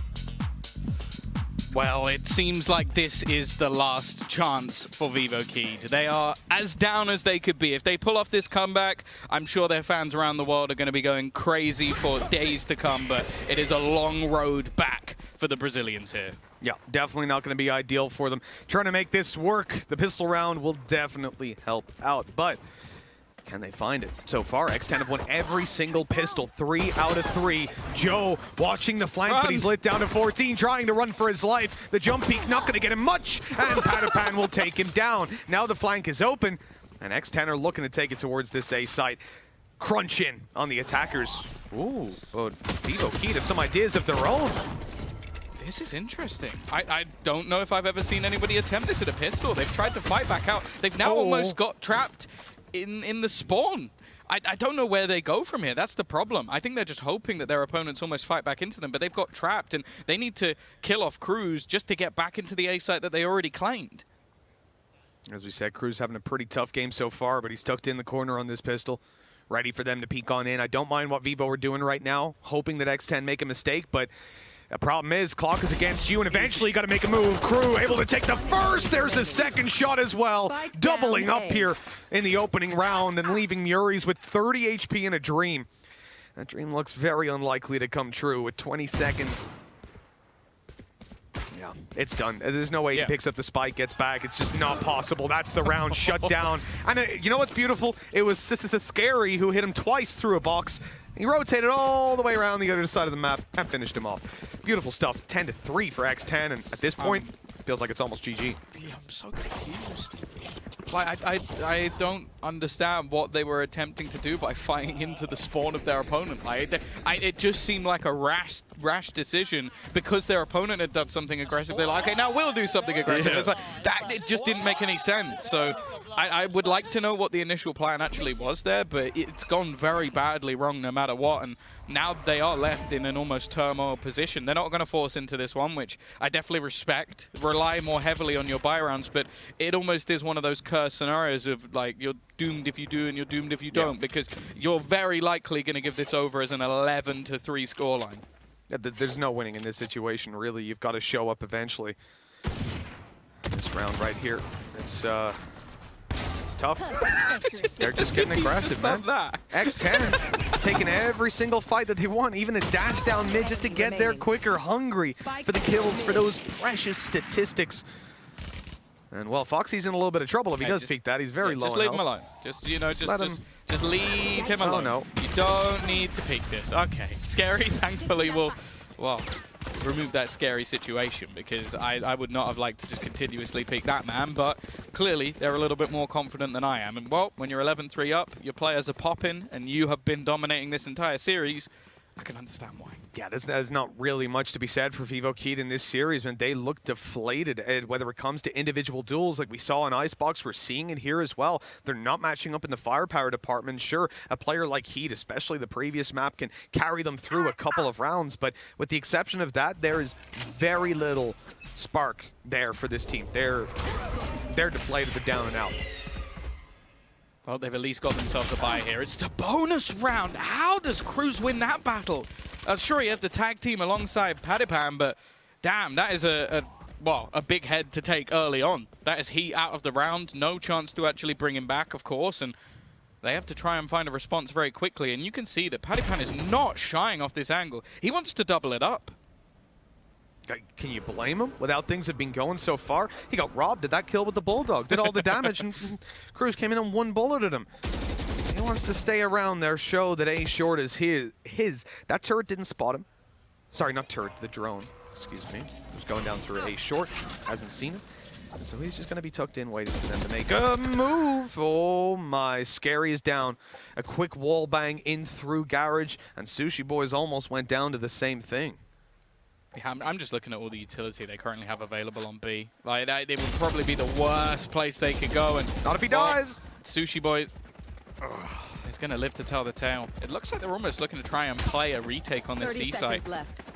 Well, it seems like this is the last chance for Vivo Keed. They are as down as they could be. If they pull off this comeback, I'm sure their fans around the world are going to be going crazy for days to come, but it is a long road back for the Brazilians here. Yeah, definitely not going to be ideal for them. Trying to make this work, the pistol round will definitely help out, but can they find it? So far, X10 have won every single pistol, 3 out of 3. Joe watching the flank, but he's lit down to 14, trying to run for his life. The jump peek not going to get him much, and Patapan will take him down. Now the flank is open. And X10 are looking to take it towards this A site. Crunch in on the attackers. Ooh, but Vivo Key have some ideas of their own. This is interesting. I don't know if I've ever seen anybody attempt this at a pistol. They've tried to fight back out. They've now almost got trapped in the spawn. I don't know where they go from here. That's the problem. I think they're just hoping that their opponents almost fight back into them, but they've got trapped, and they need to kill off Cruz just to get back into the A site that they already claimed. As we said, Cruz having a pretty tough game so far, but he's tucked in the corner on this pistol, ready for them to peek on in. I don't mind what Vivo are doing right now, hoping that X10 make a mistake, but the problem is, clock is against you, and eventually you got to make a move. Crew able to take the first. There's a second shot as well. Doubling up here in the opening round and leaving Murray's with 30 HP in a dream. That dream looks very unlikely to come true with 20 seconds. Yeah, it's done. There's no way he picks up the spike, gets back. It's just not possible. That's the round shut down. And you know what's beautiful? It was Scary who hit him twice through a box. He rotated all the way around the other side of the map and finished him off. Beautiful stuff. 10-3 for X10, and at this point, feels like it's almost GG. Yeah, I'm so confused. Like, I don't understand what they were attempting to do by fighting into the spawn of their opponent. Like, it just seemed like a rash decision because their opponent had done something aggressive. They're like, okay, now we'll do something aggressive. It's like, it just didn't make any sense. So I would like to know what the initial plan actually was there, but it's gone very badly wrong no matter what. And now they are left in an almost turmoil position. They're not going to force into this one, which I definitely respect. Rely more heavily on your buy rounds, but it almost is one of those cursed scenarios of like, you're doomed if you do and you're doomed if you don't, because you're very likely going to give this over as an 11-3 scoreline. There's no winning in this situation, really. You've got to show up eventually. This round right here, it's tough. They're just getting aggressive, man. X10 taking every single fight that they want, even a dash down mid just to get there quicker, hungry for the kills, for those precious statistics. And, well, Foxy's in a little bit of trouble if he does peek that. He's very low. Just leave him alone. Just, you know, just leave him alone. No. You don't need to peek this. Okay. Scary, thankfully, will, well, remove that scary situation, because I would not have liked to just continuously peek that man, but clearly they're a little bit more confident than I am. And, well, when you're 11-3 up, your players are popping, and you have been dominating this entire series, I can understand why. Yeah, there's not really much to be said for Vivo Key in this series, man. They look deflated, whether it comes to individual duels like we saw in Icebox. We're seeing it here as well. They're not matching up in the firepower department. Sure, a player like Heat, especially the previous map, can carry them through a couple of rounds, but with the exception of that, there is very little spark there for this team. They're deflated, they're down and out. Well, they've at least got themselves a bye here. It's the bonus round. How does Cruz win that battle? Sure, he has the tag team alongside Padipan, but damn, that is a big head to take early on. That is Heat out of the round. No chance to actually bring him back, of course, and they have to try and find a response very quickly. And you can see that Padipan is not shying off this angle. He wants to double it up. Can you blame him? Without things have been going so far, he got robbed. Did that kill with the Bulldog? Did all the damage, and Cruz came in and one bullet at him. He wants to stay around there, show that A short is his. That turret didn't spot him. Sorry, not turret, the drone. Excuse me. He was going down through A short, hasn't seen him. And so he's just going to be tucked in, waiting for them to make a move. Oh my, Scary is down. A quick wall bang in through Garage, and Sushi Boys almost went down to the same thing. Yeah, I'm just looking at all the utility they currently have available on B. Like, it would probably be the worst place they could go. And not if he dies. Sushi Boy is going to live to tell the tale. It looks like they're almost looking to try and play a retake on this C site.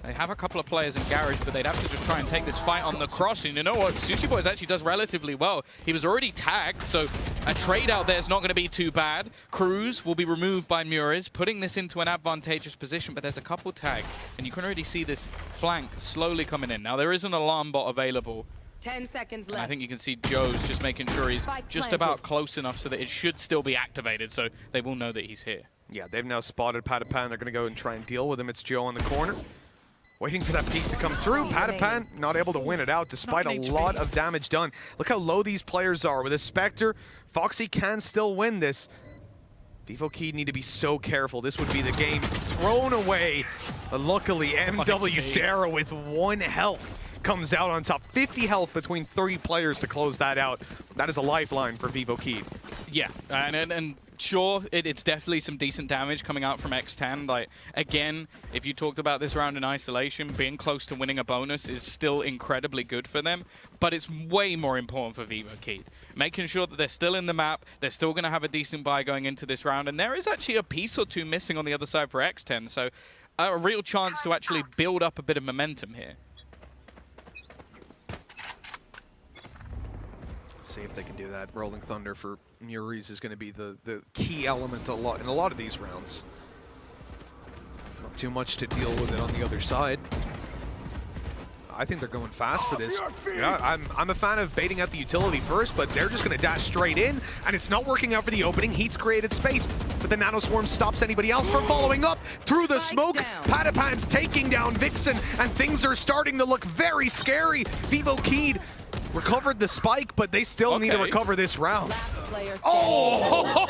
They have a couple of players in Garage, but they'd have to just try and take this fight on the cross. And you know what? Sushi Boys actually does relatively well. He was already tagged, so a trade out there is not going to be too bad. Cruz will be removed by Mures, putting this into an advantageous position, but there's a couple tagged, and you can already see this flank slowly coming in. Now, there is an alarm bot available. 10 seconds left. And I think you can see Joe's just making sure he's just about close enough so that it should still be activated, so they will know that he's here. Yeah, they've now spotted Padipan. They're going to go and try and deal with him. It's Joe on the corner, waiting for that peek to come through. Padipan not able to win it out despite a lot of damage done. Look how low these players are. With a Spectre, Foxy can still win this. Vivo Key need to be so careful. This would be the game thrown away. But luckily, MW Sarah with 1 health comes out on top. 50 health between 3 players to close that out. that is a lifeline for Vivo Keed. Yeah, and sure, it's definitely some decent damage coming out from X10. Like, again, if you talked about this round in isolation, being close to winning a bonus is still incredibly good for them, but it's way more important for Vivo Keed. Making sure that they're still in the map, they're still going to have a decent buy going into this round, and there is actually a piece or two missing on the other side for X10, so a real chance to actually build up a bit of momentum here. See if they can do that. Rolling Thunder for Muries is going to be the key element in a lot of these rounds. Not too much to deal with it on the other side. I think they're going fast for this. Yeah, I'm a fan of baiting out the utility first, but they're just going to dash straight in, and it's not working out for the opening. Heat's created space, but the Nano Swarm stops anybody else from following up through the smoke. Patapan's taking down Vixen, and things are starting to look very scary. Vivo Keed recovered the spike, but they still need to recover this round. Oh,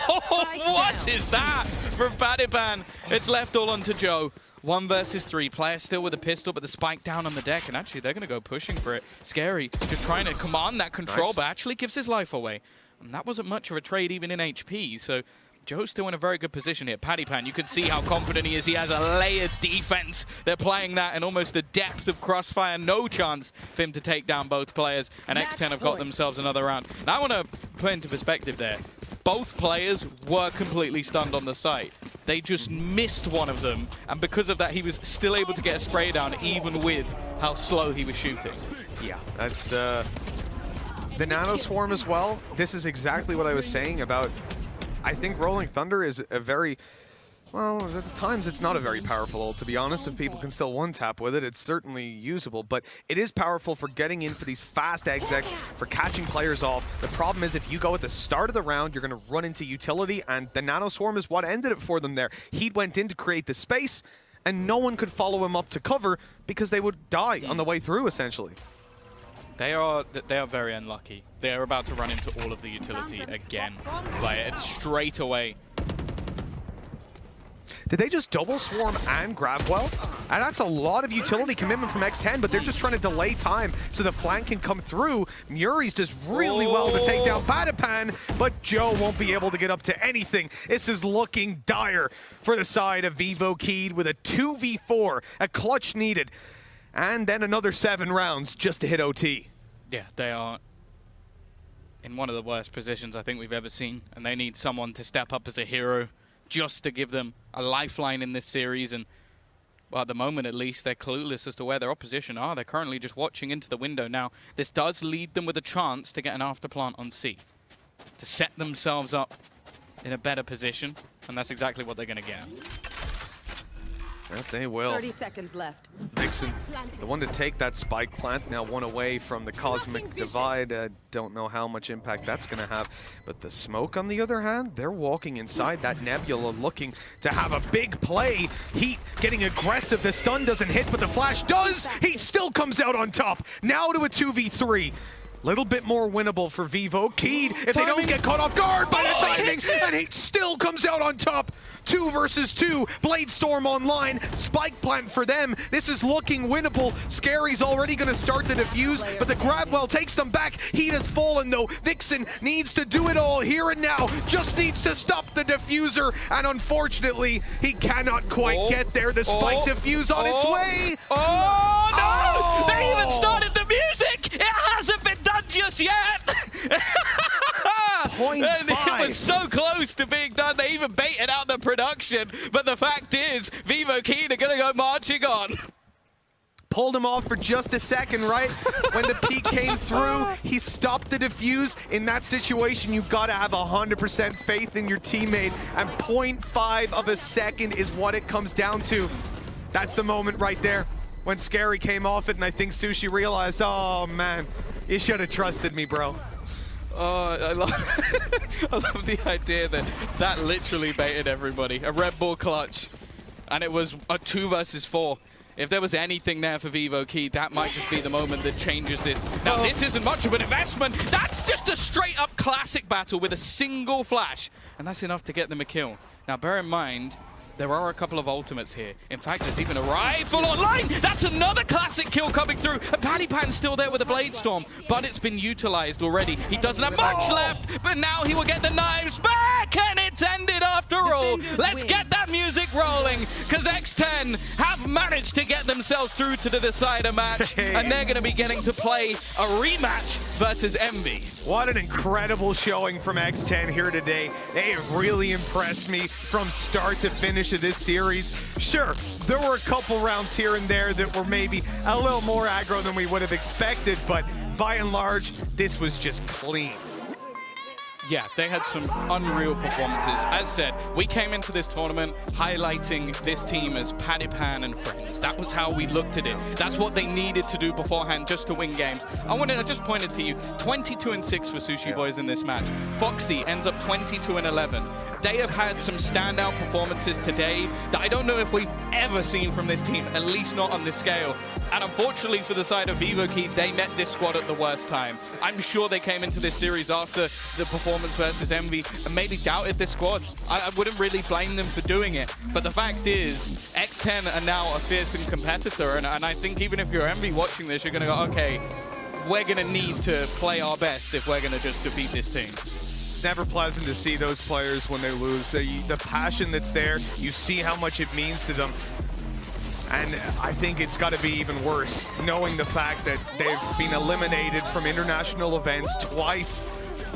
what is that from Patapan? It's left all onto Joe. 1 versus 3, players still with a pistol, but the spike down on the deck, and actually they're going to go pushing for it. Scary, just trying to command that control, but actually gives his life away. And that wasn't much of a trade even in HP, so Joe's still in a very good position here. Patapan, you can see how confident he is. He has a layered defense. They're playing that in almost a depth of crossfire. No chance for him to take down both players, and X10 have got themselves another round. Now I want to put into perspective there. Both players were completely stunned on the site. They just missed one of them, and because of that, he was still able to get a spray down, even with how slow he was shooting. Yeah, that's the Nano Swarm as well. This is exactly what I was saying about, I think Rolling Thunder is a very, well, at times it's not a very powerful ult, to be honest. If people can still one-tap with it, it's certainly usable, but it is powerful for getting in for these fast execs, for catching players off. The problem is if you go at the start of the round, you're going to run into utility, and the Nano Swarm is what ended it for them there. He went in to create the space, and no one could follow him up to cover because they would die on the way through, essentially. They are very unlucky. They are about to run into all of the utility again. Like, straight away. Did they just double swarm and grab well? And that's a lot of utility commitment from X10, but they're just trying to delay time so the flank can come through. Muries does really well to take down Patapan, but Joe won't be able to get up to anything. This is looking dire for the side of Vivo Keed with a 2v4, a clutch needed, and then another 7 rounds just to hit OT. Yeah, they are in one of the worst positions I think we've ever seen, and they need someone to step up as a hero just to give them a lifeline in this series. And well, at the moment at least, they're clueless as to where their opposition are. They're currently just watching into the window. Now, this does leave them with a chance to get an afterplant on C, to set themselves up in a better position, and that's exactly what they're going to get. That they will. 30 seconds left. Vixen, the one to take that spike plant, now one away from the Cosmic Divide. Don't know how much impact that's going to have. But the smoke, on the other hand, they're walking inside that nebula looking to have a big play. Heat getting aggressive. The stun doesn't hit, but the flash does. Heat still comes out on top. Now to a 2v3. Little bit more winnable for Vivo Keed if they don't get caught off guard by the timing, and he still comes out on top. 2 versus 2, Blade Storm online, Spike Plant for them. This is looking winnable. Scary's already going to start the defuse, but the Grabwell takes them back. Heat has fallen though. Vixen needs to do it all here and now, just needs to stop the diffuser, and unfortunately, he cannot quite get there. The Spike diffuse on its way. Oh, no! They even started the music! It hasn't been done just yet! 0.5. It was so close to being done. They even baited out the production. But the fact is, Vivo Keed are going to go marching on. Pulled him off for just a second, right? When the peak came through, he stopped the defuse. In that situation, you've got to have 100% faith in your teammate. And 0.5 of a second is what it comes down to. That's the moment right there when Scary came off it, and I think Sushi realized, oh man, you should have trusted me, bro. Oh, I love the idea that that literally baited everybody. A Red Bull clutch, and it was a 2 versus 4. If there was anything there for Vivo Keed, that might just be the moment that changes this. Now, this isn't much of an investment. That's just a straight-up classic battle with a single flash, and that's enough to get them a kill. Now, bear in mind, there are a couple of ultimates here. In fact, there's even a rifle online. That's another classic kill coming through. And Paddy Pan's still there with a Blade Storm, but it's been utilized already. He doesn't have much left, but now he will get the knives back, and it's ended after all. Let's get that music rolling, because X10 have managed to get themselves through to the decider match, and they're going to be getting to play a rematch versus Envy. What an incredible showing from X10 here today. They have really impressed me from start to finish of this series. Sure, there were a couple rounds here and there that were maybe a little more aggro than we would have expected, but by and large, this was just clean. Yeah, they had some unreal performances. As said, we came into this tournament highlighting this team as Paddy Pan and friends. That was how we looked at it. That's what they needed to do beforehand just to win games. I just pointed to you, 22-6 for Sushi Boys in this match. Foxy ends up 22-11. They have had some standout performances today that I don't know if we've ever seen from this team, at least not on this scale. And unfortunately for the side of VivoKey, they met this squad at the worst time. I'm sure they came into this series after the performance versus Envy and maybe doubted this squad. I wouldn't really blame them for doing it. But the fact is, X10 are now a fearsome competitor. And I think even if you're Envy watching this, you're going to go, okay, we're going to need to play our best if we're going to just defeat this team. It's never pleasant to see those players when they lose. The passion that's there, you see how much it means to them. And I think it's got to be even worse, knowing the fact that they've been eliminated from international events twice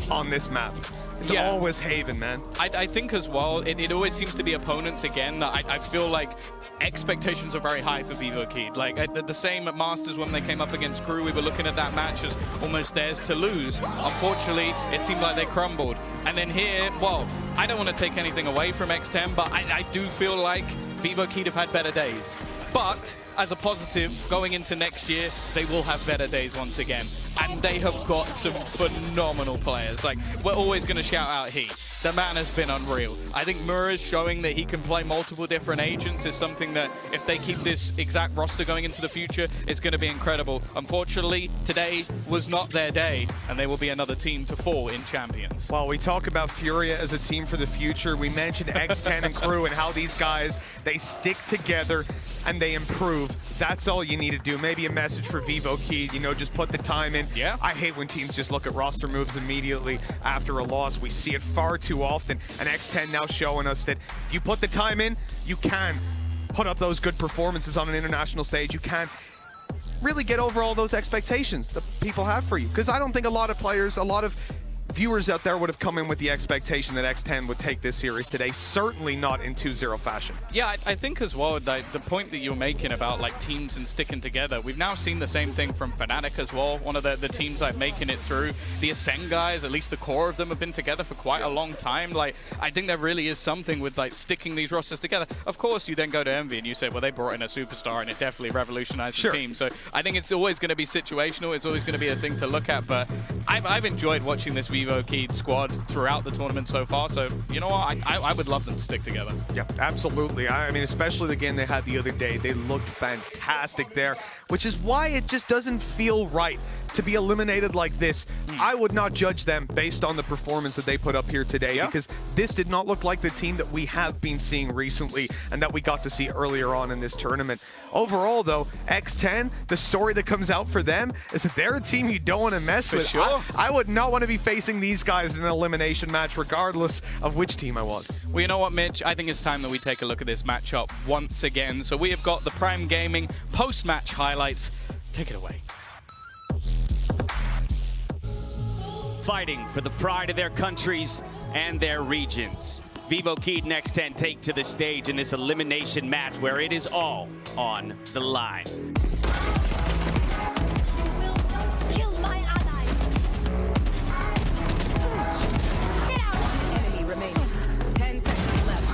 on this map. It's always Haven, man. I think as well, it always seems to be opponents again that I feel like expectations are very high for VivoKey. Like the same at Masters when they came up against Crew, we were looking at that match as almost theirs to lose. Unfortunately, it seemed like they crumbled. And then here, well, I don't want to take anything away from X10, but I do feel like VivoKey have had better days. But as a positive, going into next year, they will have better days once again. And they have got some phenomenal players. Like, we're always going to shout out He. The man has been unreal. I think Mura's showing that he can play multiple different agents is something that, if they keep this exact roster going into the future, it's going to be incredible. Unfortunately, today was not their day, and they will be another team to fall in Champions. While we talk about Furia as a team for the future, we mentioned X10 and Crew and how these guys, they stick together and they improve. That's all you need to do. Maybe a message for VivoKey, you know, just put the time in. Yeah. I hate when teams just look at roster moves immediately after a loss. We see it far too often, and X10 now showing us that if you put the time in, you can put up those good performances on an international stage. You can really get over all those expectations that people have for you. Because I don't think a lot of players, a lot of viewers out there would have come in with the expectation that X10 would take this series today. Certainly not in 2-0 fashion. Yeah, I think as well, the point that you're making about like teams and sticking together, we've now seen the same thing from Fnatic as well. One of the teams like making it through. The Ascend guys, at least the core of them, have been together for quite a long time. Like, I think there really is something with like sticking these rosters together. Of course, you then go to Envy and you say, well, they brought in a superstar and it definitely revolutionized the team. So I think it's always going to be situational. It's always going to be a thing to look at. But I've enjoyed watching this VivoKey squad throughout the tournament so far, so you know what, I would love them to stick together. Yeah, absolutely. I mean, especially the game they had the other day, they looked fantastic there, which is why it just doesn't feel right to be eliminated like this. I would not judge them based on the performance that they put up here today, because this did not look like the team that we have been seeing recently and that we got to see earlier on in this tournament. Overall, though, X10, the story that comes out for them is that they're a team you don't want to mess with. Sure. I would not want to be facing these guys in an elimination match, regardless of which team I was. Well, you know what, Mitch? I think it's time that we take a look at this matchup once again. So we have got the Prime Gaming post-match highlights. Take it away. Fighting for the pride of their countries and their regions. VivoKey and X10 take to the stage in this elimination match where it is all on the line. Kill my ally. Get out. Enemy remaining. 10 seconds left.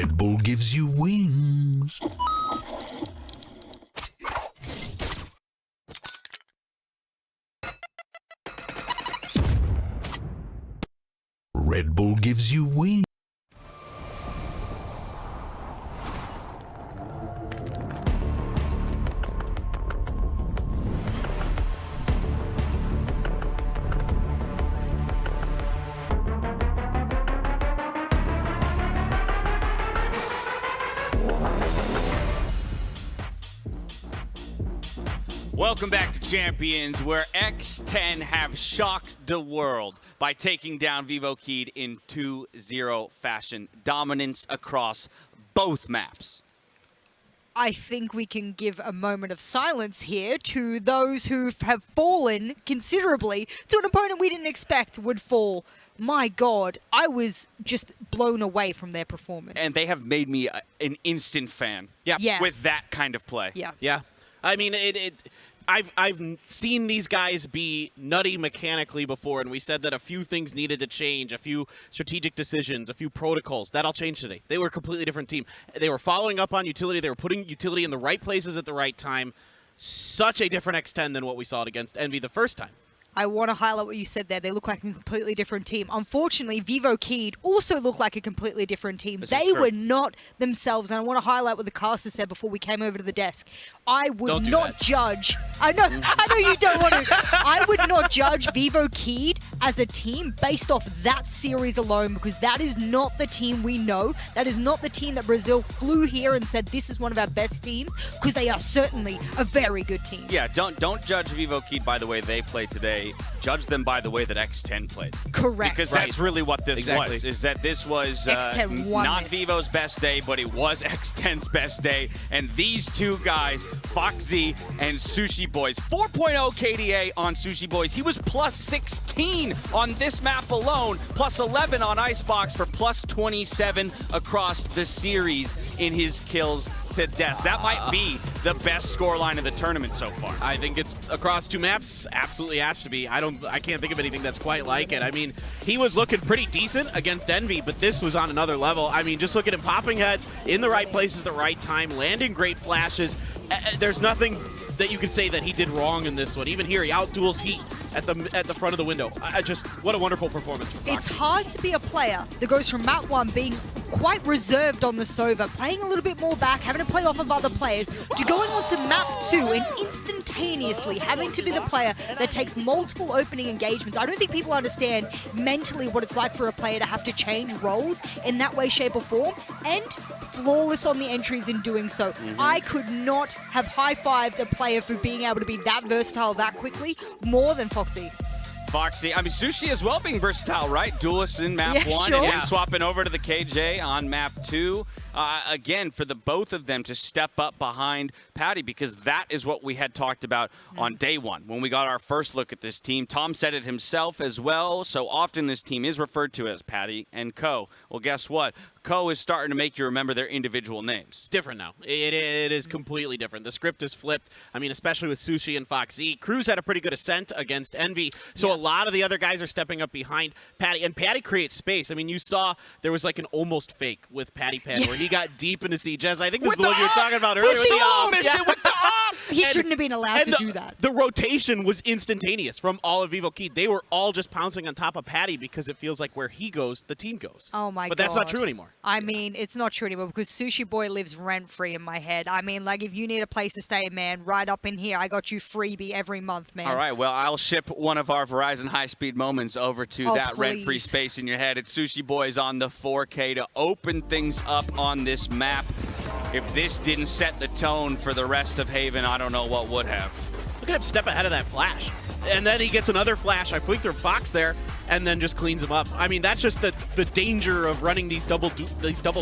Red Bull gives you wings. Red Bull gives you wings. Welcome back to Champions, where X10 have shocked the world by taking down Vivo Keyed in 2-0 fashion. Dominance across both maps. I think we can give a moment of silence here to those who have fallen considerably to an opponent we didn't expect would fall. My God, I was just blown away from their performance. And they have made me an instant fan. Yeah. With that kind of play. Yeah. Yeah. I mean, I've seen these guys be nutty mechanically before, and we said that a few things needed to change, a few strategic decisions, a few protocols. That all changed today. They were a completely different team. They were following up on utility. They were putting utility in the right places at the right time. Such a different X10 than what we saw against Envy the first time. I want to highlight what you said there. They look like a completely different team. Unfortunately, Vivo Keyed also looked like a completely different team. They were not themselves. And I want to highlight what the caster said before we came over to the desk. I would not judge. I know you don't want to. I would not judge Vivo Keyed as a team based off that series alone, because that is not the team we know. That is not the team that Brazil flew here and said this is one of our best teams, because they are certainly a very good team. Yeah, don't judge Vivo Keyed by the way they played today. Judge them by the way that X10 played. Correct. Because that's really what this was, is that this was X10 won not this. Vivo's best day, but it was X10's best day. And these two guys, Foxy and Sushi Boys, 4.0 KDA on Sushi Boys. He was plus 16 on this map alone, plus 11 on Icebox for plus 27 across the series in his kills to death. That might be the best scoreline of the tournament so far. I think it's across two maps. Absolutely has to be. I can't think of anything that's quite like it. I mean, he was looking pretty decent against Envy, but this was on another level. I mean, just look at him popping heads in the right places at the right time, landing great flashes. There's nothing that you could say that he did wrong in this one. Even here, he outduels Heat at the front of the window. What a wonderful performance from Foxy. It's hard to be a player that goes from map 1 being quite reserved on the Sova, playing a little bit more back, having to play off of other players, to going on to map 2 and instantaneously having to be the player that takes multiple opening engagements. I don't think people understand mentally what it's like for a player to have to change roles in that way, shape, or form, and flawless on the entries in doing so. I could not have high-fived a player for being able to be that versatile that quickly more than Foxy. Foxy, I mean, Sushi as well being versatile, right? Duelist in map 1 and then swapping over to the KJ on map 2. Again, for the both of them to step up behind Patty, because that is what we had talked about on day 1 when we got our first look at this team. Tom said it himself as well. So often this team is referred to as Patty and Co. Well, guess what? Co is starting to make you remember their individual names. It's different now. It is completely different. The script is flipped. I mean, especially with Sushi and Foxy. Cruz had a pretty good ascent against Envy, so a lot of the other guys are stepping up behind Patty, and Patty creates space. I mean, you saw there was like an almost fake with Patty Pan where he got deep into CJS. I think this is the one you were talking about earlier. With the arm! With the arm! He shouldn't have been allowed to do that. The rotation was instantaneous from all of Vivo Keyed. They were all just pouncing on top of Patty because it feels like where he goes, the team goes. Oh my God. But that's not true anymore. I mean, it's not true anymore because Sushi Boy lives rent-free in my head. I mean, like, if you need a place to stay, man, right up in here, I got you freebie every month, man. All right, well, I'll ship one of our Verizon high-speed moments over to that rent-free space in your head. It's Sushi Boys on the 4K to open things up on this map. If this didn't set the tone for the rest of Haven, I don't know what would have. Look at him step ahead of that flash. And then he gets another flash. I flicked through Fox there and then just cleans him up. I mean, that's just the danger of running these double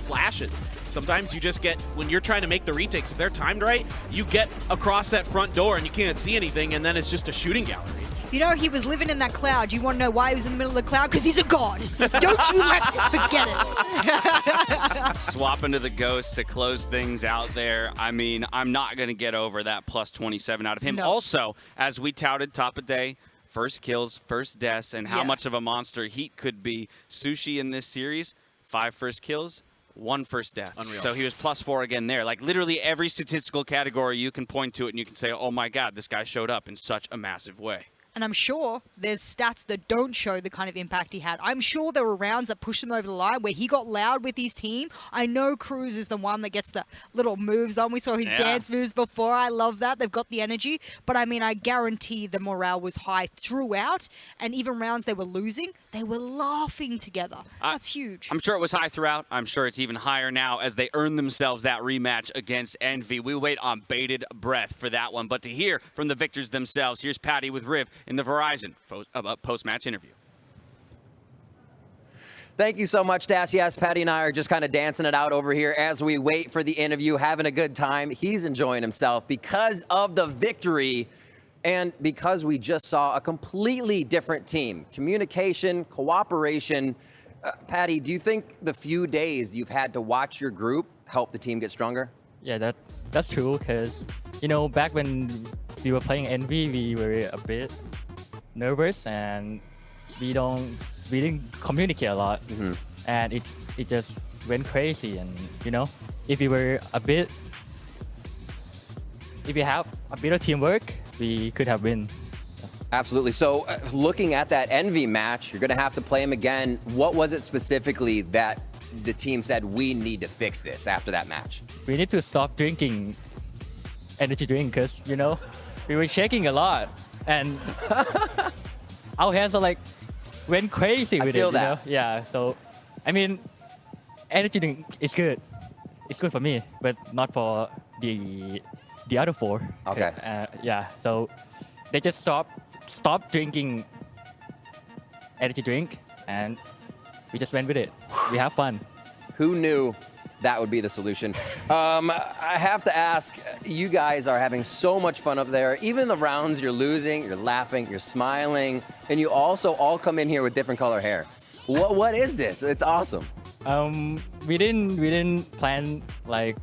flashes. Sometimes you just get, when you're trying to make the retakes, if they're timed right, you get across that front door and you can't see anything, and then it's just a shooting gallery. You know, he was living in that cloud. You want to know why he was in the middle of the cloud? Because he's a god. Don't you forget it. Swapping to the Ghost to close things out there. I mean, I'm not going to get over that plus 27 out of him. No. Also, as we touted top of day, first kills, first deaths, and how much of a monster Heat could be. Sushi in this series, 5 first kills, 1 first death. Unreal. So he was +4 again there. Like literally every statistical category you can point to it and you can say, oh my God, this guy showed up in such a massive way. And I'm sure there's stats that don't show the kind of impact he had. I'm sure there were rounds that pushed him over the line where he got loud with his team. I know Cruz is the one that gets the little moves on. We saw his dance moves before. I love that. They've got the energy. But I mean, I guarantee the morale was high throughout. And even rounds they were losing, they were laughing together. That's huge. I'm sure it was high throughout. I'm sure it's even higher now as they earn themselves that rematch against Envy. We wait on bated breath for that one. But to hear from the victors themselves, here's Patty with Riv in the Verizon post-match interview. Thank you so much, Das. Yes, Patty and I are just kind of dancing it out over here as we wait for the interview, having a good time. He's enjoying himself because of the victory and because we just saw a completely different team. Communication, cooperation. Patty, do you think the few days you've had to watch your group help the team get stronger? Yeah, that's true, because, you know, back when we were playing Envy, we were a bit nervous and we didn't communicate a lot, and it just went crazy. And you know, if we have a bit of teamwork, we could have win. Absolutely. So looking at that Envy match, you're going to have to play him again. What was it specifically that the team said we need to fix this after that match? We need to stop drinking energy drink, because, you know, we were shaking a lot and our hands are like went crazy with it. You know? Yeah. So, I mean, energy drink is good. It's good for me, but not for the other 4. Okay. Yeah. So they just stop drinking energy drink, and we just went with it. We have fun. Who knew that would be the solution? I have to ask, you guys are having so much fun up there. Even the rounds you're losing, you're laughing, you're smiling, and you also all come in here with different color hair. What is this? It's awesome. We didn't plan, like,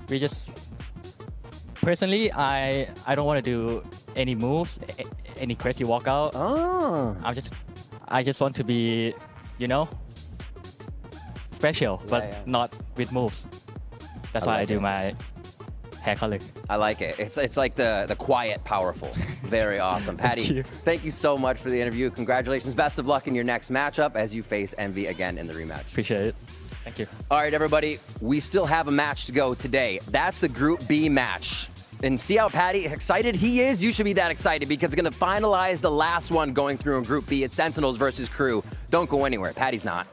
we just, personally, I don't want to do any moves, any crazy walkout. Oh. I just want to be, you know, special, but not with moves. That's why I do my hair color. I like it. It's like the quiet, powerful. Very awesome. Patty, thank you so much for the interview. Congratulations. Best of luck in your next matchup as you face Envy again in the rematch. Appreciate it. Thank you. All right, everybody. We still have a match to go today. That's the Group B match. And see how excited he is? You should be that excited because it's going to finalize the last one going through in Group B. It's Sentinels versus Crew. Don't go anywhere. Patty's not.